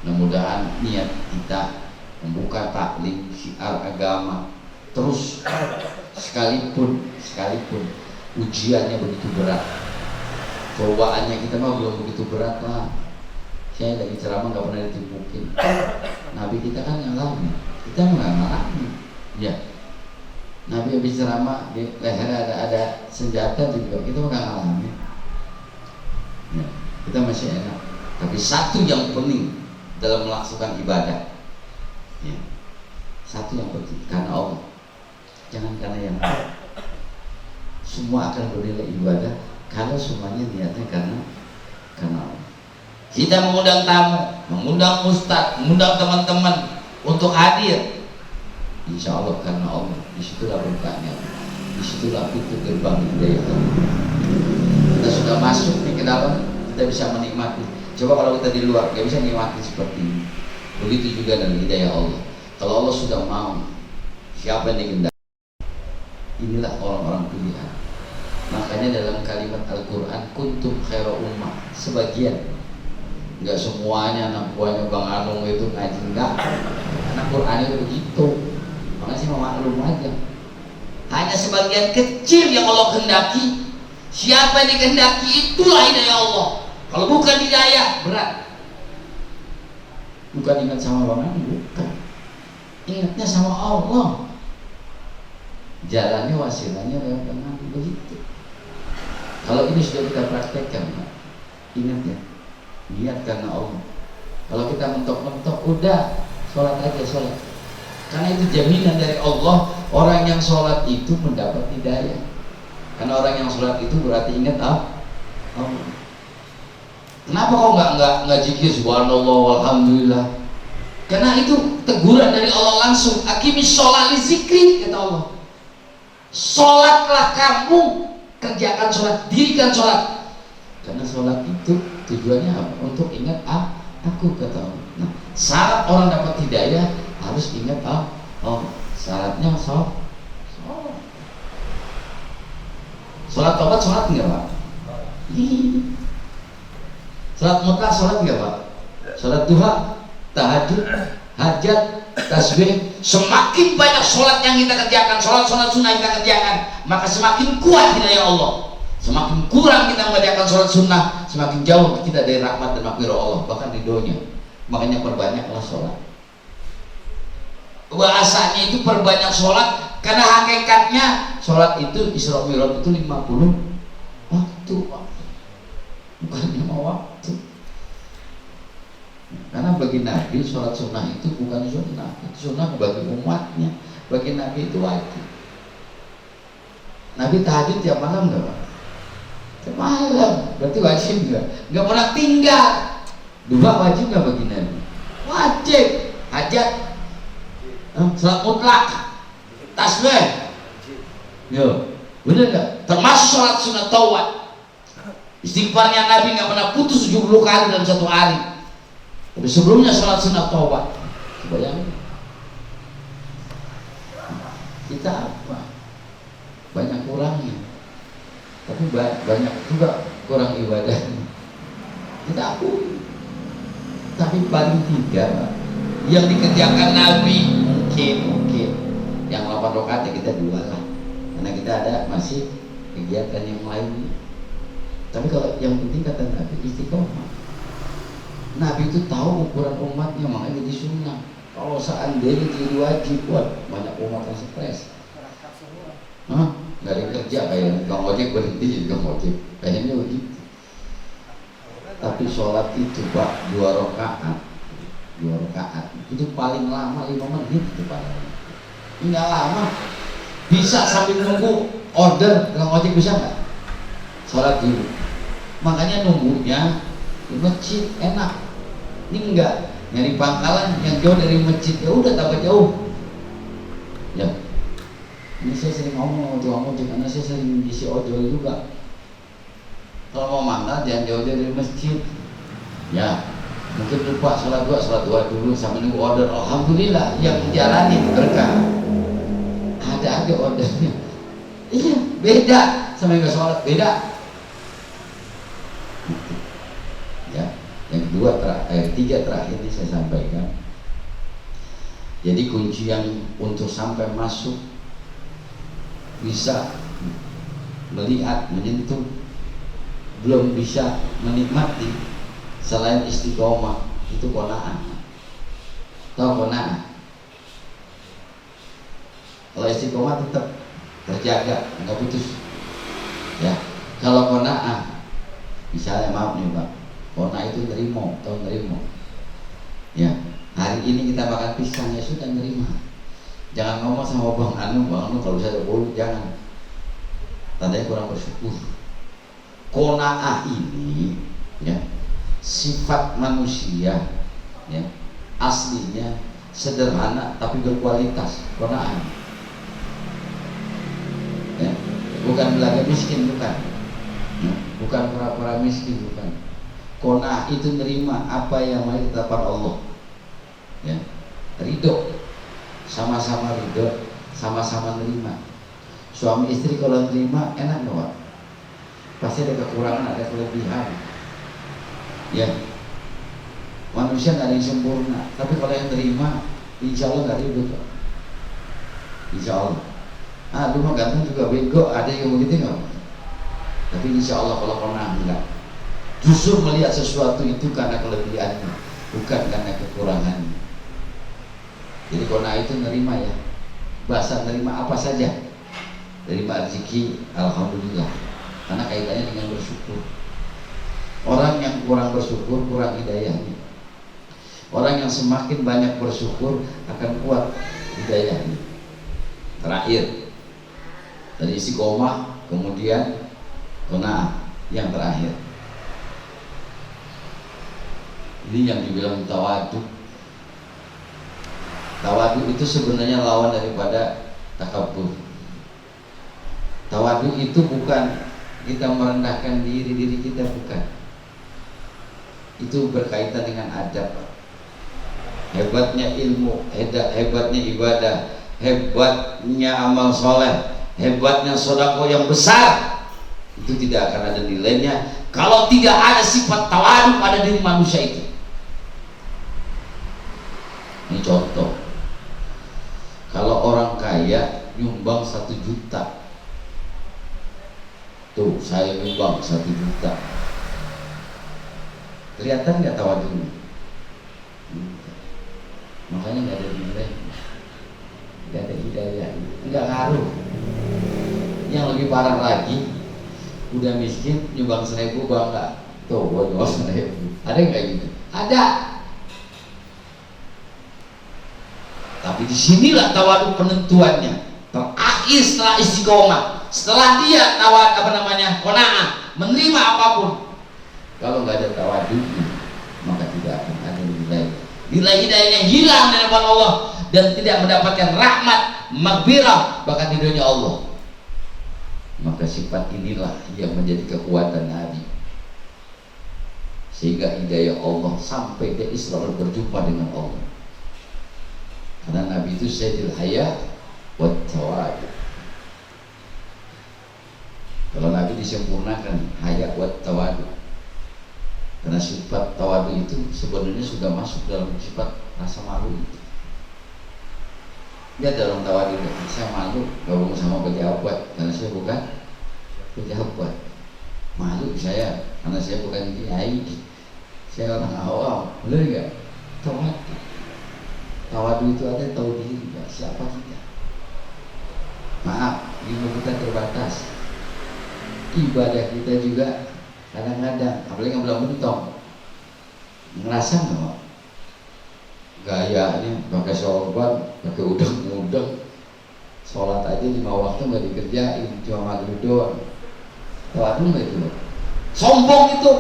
S4: Mudah-mudahan niat kita membuka taklim syiar agama terus, sekalipun ujiannya begitu berat, cobaannya kita mah belum begitu berat lah. Saya lagi ceramah nggak pernah ditimpukin. Nabi kita kan ngalamin, kita nggak ngalamin. Ya, Nabi habis ceramah di leher ada senjata juga, kita nggak ngalamin. Ya, kita masih enak. Tapi satu yang penting dalam melaksanakan ibadah, ya, satu yang penting karena Allah, jangan karena yang lain. Semua akan bernilai ibadah kalau semuanya niatnya karena Allah. Kita mengundang tamu, mengundang ustadz, mengundang teman-teman untuk hadir, insya Allah karena Allah. Disitulah berkahnya, disitulah pintu gerbang hidayah. Kita sudah masuk nih ke dalam, kita bisa menikmati. Coba kalau kita di luar, nggak bisa menikmati seperti ini. Begitu juga dengan hidayah Allah. Kalau Allah sudah mau, siapa yang dikehendaki? Inilah orang-orang pilihan. Makanya dalam kalimat Al-Quran, kuntum khaira ummah, sebagian, nggak semuanya anak buahnya Bang Anung itu ngaji, enggak. Anak Quran itu begitu. Makanya sih maklum aja. Hanya sebagian kecil yang Allah kehendaki. Siapa yang dikehendaki itulah hidayah Allah. Kalau bukan hidayah berat. Bukan ingat sama Bang Anung, bukan. Ingatnya sama Allah. Jalannya wasilanya lewat Bang Anung, begitu. Kalau ini sudah kita praktekkan, ingat ya, niat karena Allah. Kalau kita mentok-mentok, udah sholat aja, sholat. Karena itu jaminan dari Allah, orang yang sholat itu mendapat hidayah. Karena orang yang sholat itu berarti ingat Allah. Kenapa kau nggak zikir subhanallah walhamdulillah? Karena itu teguran dari Allah langsung. Aqimis sholat li zikri, kata Allah. Sholatlah kamu, kerjakan sholat, dirikan sholat. Karena sholat itu tujuannya apa? Untuk ingat aku, kata Allah. Nah, syarat orang dapat hidayah harus ingat Allah. Syaratnya sholat. Sholat tobat, sholat enggak Pak? Sholat mutlak, sholat enggak Pak? Sholat duha, tahajud, hajat, tasbih. Semakin banyak sholat yang kita kerjakan, sholat sunnah kita kerjakan, maka semakin kuat hidayah Allah. Semakin kurang kita mengerjakan sholat sunnah, semakin jauh kita dari rahmat dan maghfirah Allah, bahkan ridhonya. Makanya perbanyaklah sholat. Bahasanya itu perbanyak sholat, karena hakikatnya sholat itu Isra Mi'raj itu 50 waktu, bukan 5 waktu. Karena bagi Nabi sholat sunnah itu bukan sunnah, itu sunnah bagi umatnya. Bagi Nabi itu wajib. Nabi tahajud tiap malam nggak Pak? Tiap malam, berarti wajib nggak? Nggak pernah tinggal. Dua wajib nggak bagi Nabi? Wajib. Hajat, sholat mutlak, tasbih, yo, bener nggak? Termasuk sholat sunat taubat. Istighfarnya Nabi nggak pernah putus 70 kali dalam satu hari. Tapi sebelumnya sholat sunat taubat. Bayangin. Kita apa? Banyak kurangnya. Tapi banyak juga kurang ibadahnya. Kita akui. Tapi paling tidak yang dikerjakan Nabi mungkin yang 8 rakaat kita 2 lah. Karena kita ada masih kegiatan yang lainnya. Tapi kalau yang penting kata Nabi istiqomah. Nabi itu tahu ukuran umatnya, makanya jadi sunnah. Kalau seandainya jadi wajib, buat banyak umat yang stres. Nggak ada kerja kayak Kang Ojek berhenti jadi Kang Ojek. Kayaknya begitu. Tapi sholat itu Pak 2 rakaat. 2 rakaat itu paling lama 5 menit itu Pak. Nggak lama. Bisa sambil nunggu order Kang Ojek, bisa nggak? Sholat dulu. Makanya nunggunya di masjid enak. Ini enggak nyari pangkalan yang jauh dari masjid, ya udah tambah jauh. Ya, ini saya sering ngomong sama tukang ojek karena saya sering ngisi ojol juga. Kalau mau mangkal jangan jauh dari masjid. Ya, mungkin lupa sholat dua dulu sambil nunggu order. Alhamdulillah yang menjalani berkah. Ada ordernya. Iya, beda sama yang nggak sholat, beda. Ya, yang tiga terakhir ini saya sampaikan. Jadi kunci yang untuk sampai masuk bisa melihat, menyentuh, belum bisa menikmati selain istiqomah itu qanaah. Tahu qanaah? Kalau istiqomah tetap terjaga, nggak putus. Ya, kalau qanaah, misalnya maaf nih Pak, Kona itu nerimo, tahu nerimo. Ya, hari ini kita makan pisang, ya sudah nerima. Jangan ngomong sama bang Anu kalau saya boleh, jangan. Tandanya kurang bersyukur. Kona'ah ini, ya, sifat manusia, ya, aslinya sederhana tapi berkualitas. Kona'ah, ya, bukan belaga miskin, bukan, ya, bukan pura-pura miskin, bukan. Kona'ah itu nerima apa yang mau ditetapkan Allah, ya, ridho, sama-sama ridho, sama-sama nerima. Suami istri kalau nerima enak nggak, Pak? Pasti ada kekurangan, ada kelebihan, ya. Manusia nggak ada yang sempurna, tapi kalau yang terima, insya Allah nggak ribut, Pak. Insya Allah. Lu mah ganteng juga bego, ada yang begitu nggak? Tapi insya Allah kalau pernah enggak. Justru melihat sesuatu itu karena kelebihannya, bukan karena kekurangannya. Jadi kona itu nerima, ya. Bahasa nerima apa saja. Nerima rezeki, alhamdulillah. Karena kaitannya dengan bersyukur. Orang yang kurang bersyukur kurang hidayahnya. Orang yang semakin banyak bersyukur akan kuat hidayahnya. Terakhir dari istiqomah, kemudian qanaah yang terakhir. Ini yang dibilang tawadu. Tawadu itu sebenarnya lawan daripada takabur. Tawadu itu bukan kita merendahkan diri kita, bukan. Itu berkaitan dengan adab. Hebatnya ilmu, hebatnya ibadah, hebatnya amal soleh, hebatnya sedekah yang besar, itu tidak akan ada nilainya kalau tidak ada sifat tawadu pada diri manusia itu. Ini contoh, kalau orang kaya nyumbang 1 juta, tuh saya nyumbang 1 juta, kelihatan nggak tawadunya? Makanya nggak ada nilai, nggak ada hidayah, nggak ngaruh. Yang lebih parah lagi, udah miskin nyumbang 1000 bangga, tuh gua nyumbang 1000, ada yang kayak gitu? Ada. Tapi disinilah tawadu penentuannya. Terakhir setelah istiqomah, setelah dia qanaah, menerima apapun. Kalau nggak ada tawadu, maka tidak akan ada nilai. Nilai hidayahnya hilang dari depan Allah dan tidak mendapatkan rahmat, maghfirah, bahkan ridhonya Allah. Maka sifat inilah yang menjadi kekuatan Nabi, sehingga hidayah Allah sampai dia selalu berjumpa dengan Allah. Karena Nabi itu sayyidul haya wat tawadu. Kalau Nabi disempurnakan haya wat tawadu, karena sifat tawadu itu sebenarnya sudah masuk dalam sifat rasa malu itu. Dia dalam tawadu, saya malu gabung sama pejabat karena saya bukan pejabat. Malu saya karena saya bukan kiai, saya orang awam. Benar nggak? Tawadu. Tawadu itu ada tahu diri, ya, siapa kita. Maaf, ilmu kita terbatas, ibadah kita juga kadang-kadang, apalagi yang belum mentong, ngerasa nggak? Gayanya pakai sorban, pakai udeng-udeng, sholat aja 5 waktu nggak dikerjain, cuma maghrib doang. Tawadu nggak itu? Sombong itu.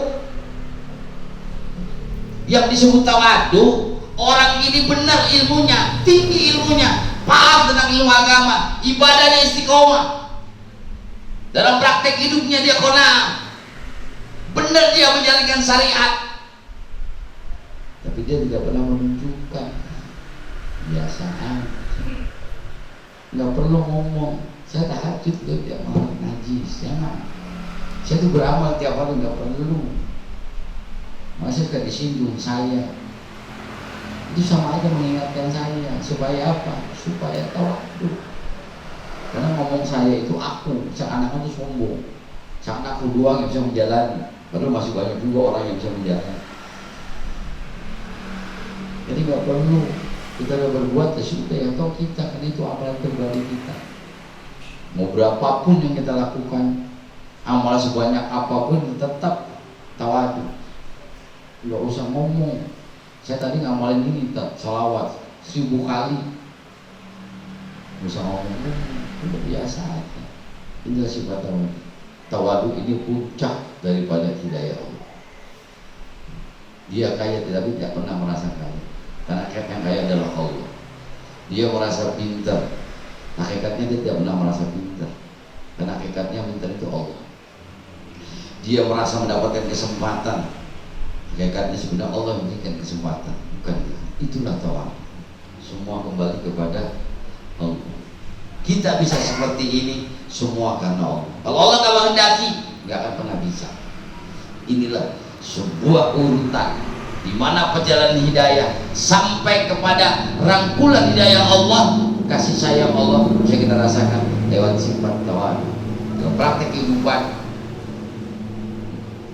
S4: Yang disebut tawadu, orang ini benar ilmunya, tinggi ilmunya, paham tentang ilmu agama, ibadahnya istiqomah, dalam praktek hidupnya dia qanaah, benar dia menjalankan syariat, tapi dia tidak pernah menunjukkan. Biasa aja, nggak perlu ngomong saya tahajud loh tiap malam ngaji, saya tuh beramal tiap hari, nggak perlu. Masa suka disinggung saya, itu sama aja mengingatkan saya. Supaya apa? Supaya tawadu. Karena ngomong saya itu aku, seakan-akan itu sombong, seakan aku doang yang bisa menjalani, padahal masih banyak juga orang yang bisa menjalani. Jadi nggak perlu kita udah berbuat, ya sudah, yang tahu kita, karena itu amalan terbaik kita. Mau berapapun yang kita lakukan, amal sebanyak apapun, tetap tawadu. nggak usah ngomong. Saya tadi ngamalin ini salawat 1000 kali, nggak usah ngomong, udah biasa aja. Inilah sifat tawadu. Tawadu ini puncak daripada hidayah Allah. Dia kaya tetapi tidak pernah merasa kaya, karena yang kaya adalah Allah. Dia merasa pintar, hakikatnya dia tidak pernah merasa pintar, karena hakikatnya pintar itu Allah. Dia merasa mendapatkan kesempatan, hakikatnya sebenarnya Allah memberikan kesempatan, bukan dia. Itulah tawadu. Semua kembali kepada Allah. Kita bisa seperti ini semua karena Allah. Kalau Allah nggak menghendaki, nggak akan pernah bisa. Inilah sebuah urutan di mana perjalanan hidayah sampai kepada rangkulan hidayah Allah, kasih sayang Allah bisa kita rasakan lewat sifat tawadu. Ke praktek kehidupan.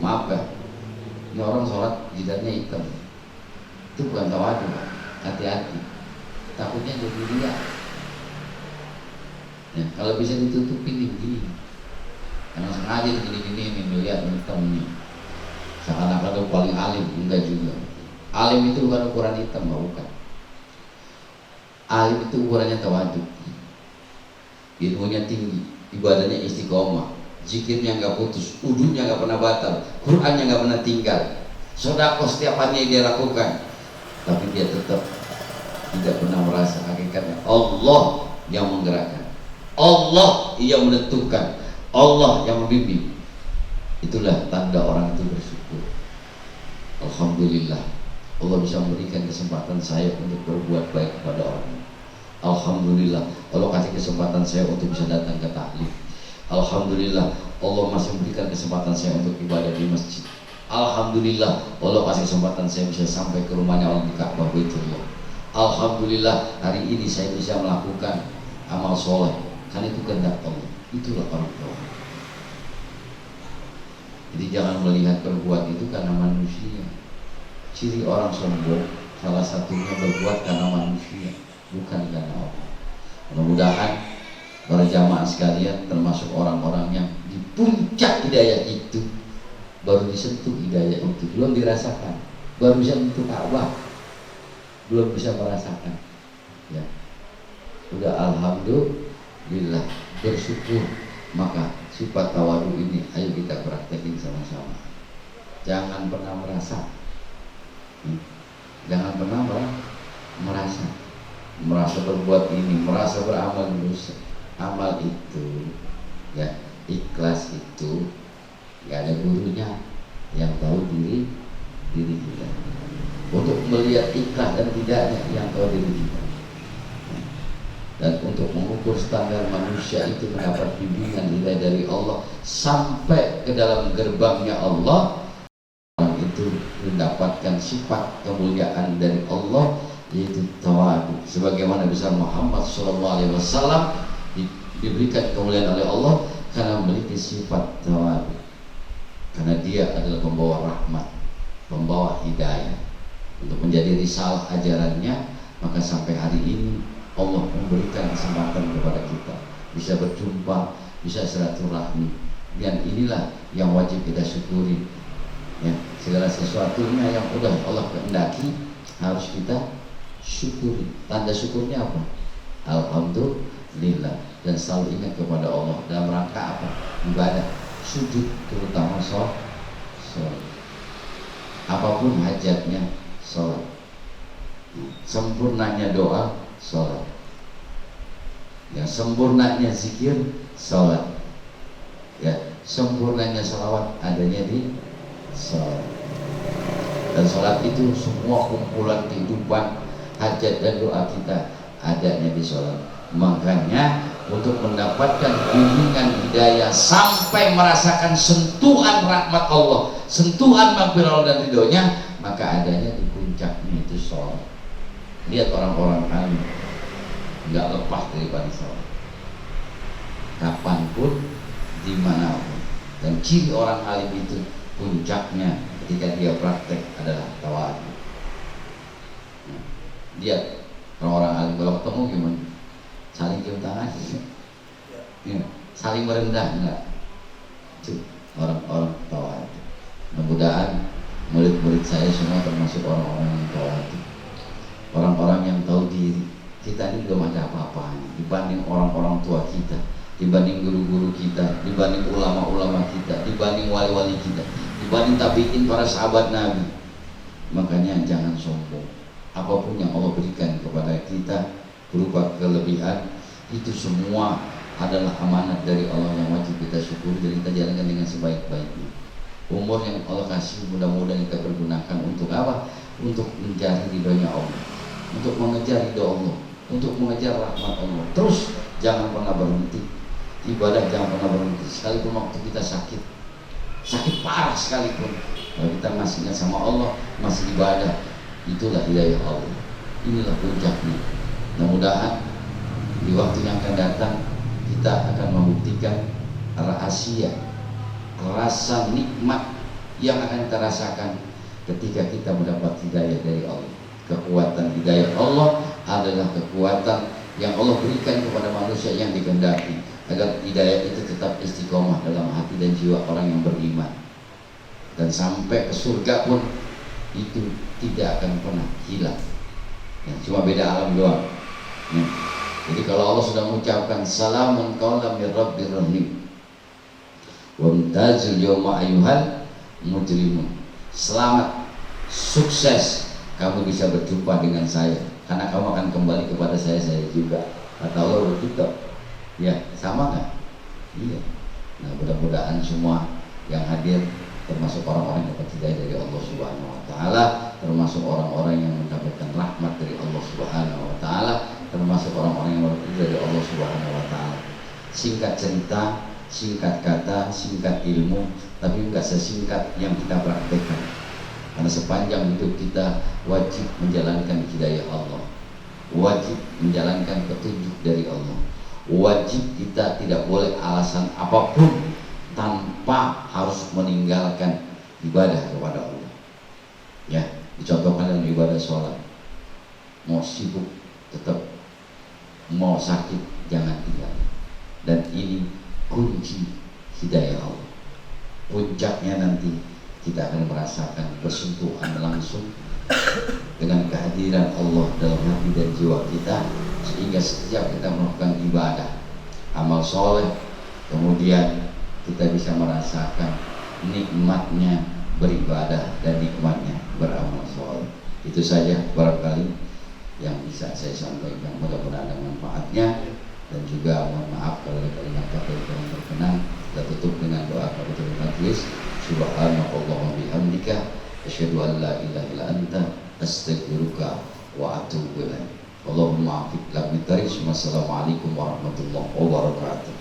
S4: Maaf ya, ini orang sholat jidatnya hitam, itu bukan tawadu. Hati-hati, takutnya jadi dia. Ya, kalau bisa ditutupin gini, karena sengaja gini-gini melihat hitam nih, seakan-akan itu paling alim. Enggak juga. Alim itu bukan ukuran hitam, bukan. Alim itu ukurannya tawadu, ilmunya tinggi, ibadahnya istiqomah, zikirnya nggak putus, udhunya nggak pernah batal, Qurannya nggak pernah tinggal, sedekah setiap hari dia lakukan, tapi dia tetap tidak pernah merasa hakikatnya Allah yang menggerakkan, Allah yang menentukan, Allah yang membimbing. Itulah tanda orang itu bersyukur. Alhamdulillah, Allah bisa memberikan kesempatan saya untuk berbuat baik kepada orang. Alhamdulillah, Allah kasih kesempatan saya untuk bisa datang ke taklim. Alhamdulillah, Allah masih memberikan kesempatan saya untuk ibadah di masjid. Alhamdulillah, Allah kasih kesempatan saya bisa sampai ke rumahnya Allah di Ka'bah Baitullah. Alhamdulillah, hari ini saya bisa melakukan amal soleh, karena itu kehendak Allah. Itulah orang tua. Jadi jangan melihat berbuat itu karena manusia. Ciri orang sombong salah satunya berbuat karena manusia, bukan karena Allah. Mudah-mudahan para jamaah sekalian termasuk orang-orang yang di puncak hidayah itu, baru disentuh hidayah itu, belum dirasakan, baru bisa menyentuh Ka'bah, belum bisa merasakan. Ya, udah alhamdulillah, bersyukur. Maka sifat tawadu ini ayo kita praktekin sama-sama. Jangan pernah merasa, jangan pernah merasa berbuat ini, merasa beramal dosa. Amal itu, ya, ikhlas itu, gak ada gurunya, yang tahu diri kita. Untuk melihat ikhlas dan tidaknya, yang tahu diri kita. Dan untuk mengukur standar manusia itu mendapat bimbingan hidayah dari Allah sampai ke dalam gerbangnya Allah, orang itu mendapatkan sifat kemuliaan dari Allah, yaitu tawadu. Sebagaimana besar Muhammad SAW diberikan kemuliaan oleh Allah karena memiliki sifat tawadu, karena dia adalah pembawa rahmat, pembawa hidayah untuk menjadi risalah ajarannya. Maka sampai hari ini Allah memberikan kesempatan kepada kita bisa berjumpa, bisa silaturahmi, dan inilah yang wajib kita syukuri. Ya, segala sesuatunya yang udah Allah kehendaki harus kita syukuri. Tanda syukurnya apa? Alhamdulillah. Dan selalu ingat kepada Allah dalam rangka apa? Ibadah, sujud, terutama sholat. Apapun hajatnya, sholat. Sempurnanya doa, sholat. Ya, sempurnanya zikir, sholat. Ya, sempurnanya sholawat adanya di sholat. Dan sholat itu semua kumpulan kehidupan, hajat dan doa kita adanya di sholat. Makanya untuk mendapatkan bimbingan hidayah sampai merasakan sentuhan rahmat Allah, sentuhan maghfirah Allah dan ridhonya, maka adanya di puncaknya itu sholat. Lihat orang-orang alim nggak lepas daripada sholat, kapanpun, dimanapun. Dan ciri orang alim itu puncaknya ketika dia praktek adalah tawadu. Lihat orang-orang alim kalau ketemu gimana? Saling cium tangan, ya, saling merendah enggak? Itu orang-orang tawadu. Mudah-mudahan murid-murid saya semua termasuk orang-orang yang tawadhu, orang-orang yang tahu diri. Kita ini belum ada apa-apanya dibanding orang-orang tua kita, dibanding guru-guru kita, dibanding ulama-ulama kita, dibanding wali-wali kita, dibanding tabi'in para sahabat Nabi. Makanya jangan sombong. Apapun yang Allah berikan kepada kita berupa kelebihan, itu semua adalah amanat dari Allah yang wajib kita syukuri dan kita jalankan dengan sebaik-baiknya. Umur yang Allah kasih mudah-mudahan kita pergunakan untuk apa? Untuk mencari ridhonya Allah, untuk mengejar ridho Allah, untuk mengejar rahmat Allah. Terus jangan pernah berhenti ibadah, jangan pernah berhenti sekalipun waktu kita sakit parah sekalipun, kalau kita masih ingat sama Allah, masih ibadah, itulah hidayah Allah. Inilah puncaknya. Mudah-mudahan di waktu yang akan datang kita akan membuktikan rahasia, rasa nikmat yang akan kita rasakan ketika kita mendapat hidayah dari Allah. Kekuatan hidayah Allah adalah kekuatan yang Allah berikan kepada manusia yang dikehendaki, agar hidayah itu tetap istiqomah dalam hati dan jiwa orang yang beriman, dan sampai ke surga pun itu tidak akan pernah hilang. Ya, cuma beda alam doang. Ya. Jadi kalau Allah sudah mengucapkan salamun qaulan min rabbir rahim wa mutazil yawma ayyuhal mujrimun, selamat, sukses, kamu bisa berjumpa dengan saya karena kamu akan kembali kepada saya juga. Kata Allah begitu. Ya, sama nggak? Iya. Nah, mudah-mudahan semua yang hadir termasuk orang-orang yang dapat hidayah dari Allah Subhanahu wa taala, termasuk orang-orang yang mendapatkan rahmat dari Allah Subhanahu wa taala, termasuk orang-orang yang dapat hidayah dari Allah Subhanahu wa taala. Singkat cerita, singkat kata, singkat ilmu, tapi enggak sesingkat yang kita praktekkan. Karena sepanjang hidup kita wajib menjalankan hidayah Allah, wajib menjalankan petunjuk dari Allah, wajib kita tidak boleh alasan apapun tanpa harus meninggalkan ibadah kepada Allah. Ya, dicontohkan dalam ibadah sholat. Mau sibuk tetap, mau sakit jangan tinggal. Dan ini kunci hidayah Allah. Puncaknya nanti kita akan merasakan bersentuhan langsung dengan kehadiran Allah dalam hati dan jiwa kita, sehingga setiap kita melakukan ibadah, amal soleh, kemudian kita bisa merasakan nikmatnya beribadah dan nikmatnya beramal soleh. Itu saja barangkali yang bisa saya sampaikan, mudah-mudahan ada manfaatnya, dan juga mohon maaf kalau ada kalimat-kata yang kurang berkenan. Kita tutup dengan doa kafatul majlis. Subhanallah bihamdika asyhadu an la ilaha illa anta astaghfiruka wa atubu ilaik. Allahumma afiq lam. Wassalamualaikum warahmatullahi wabarakatuh.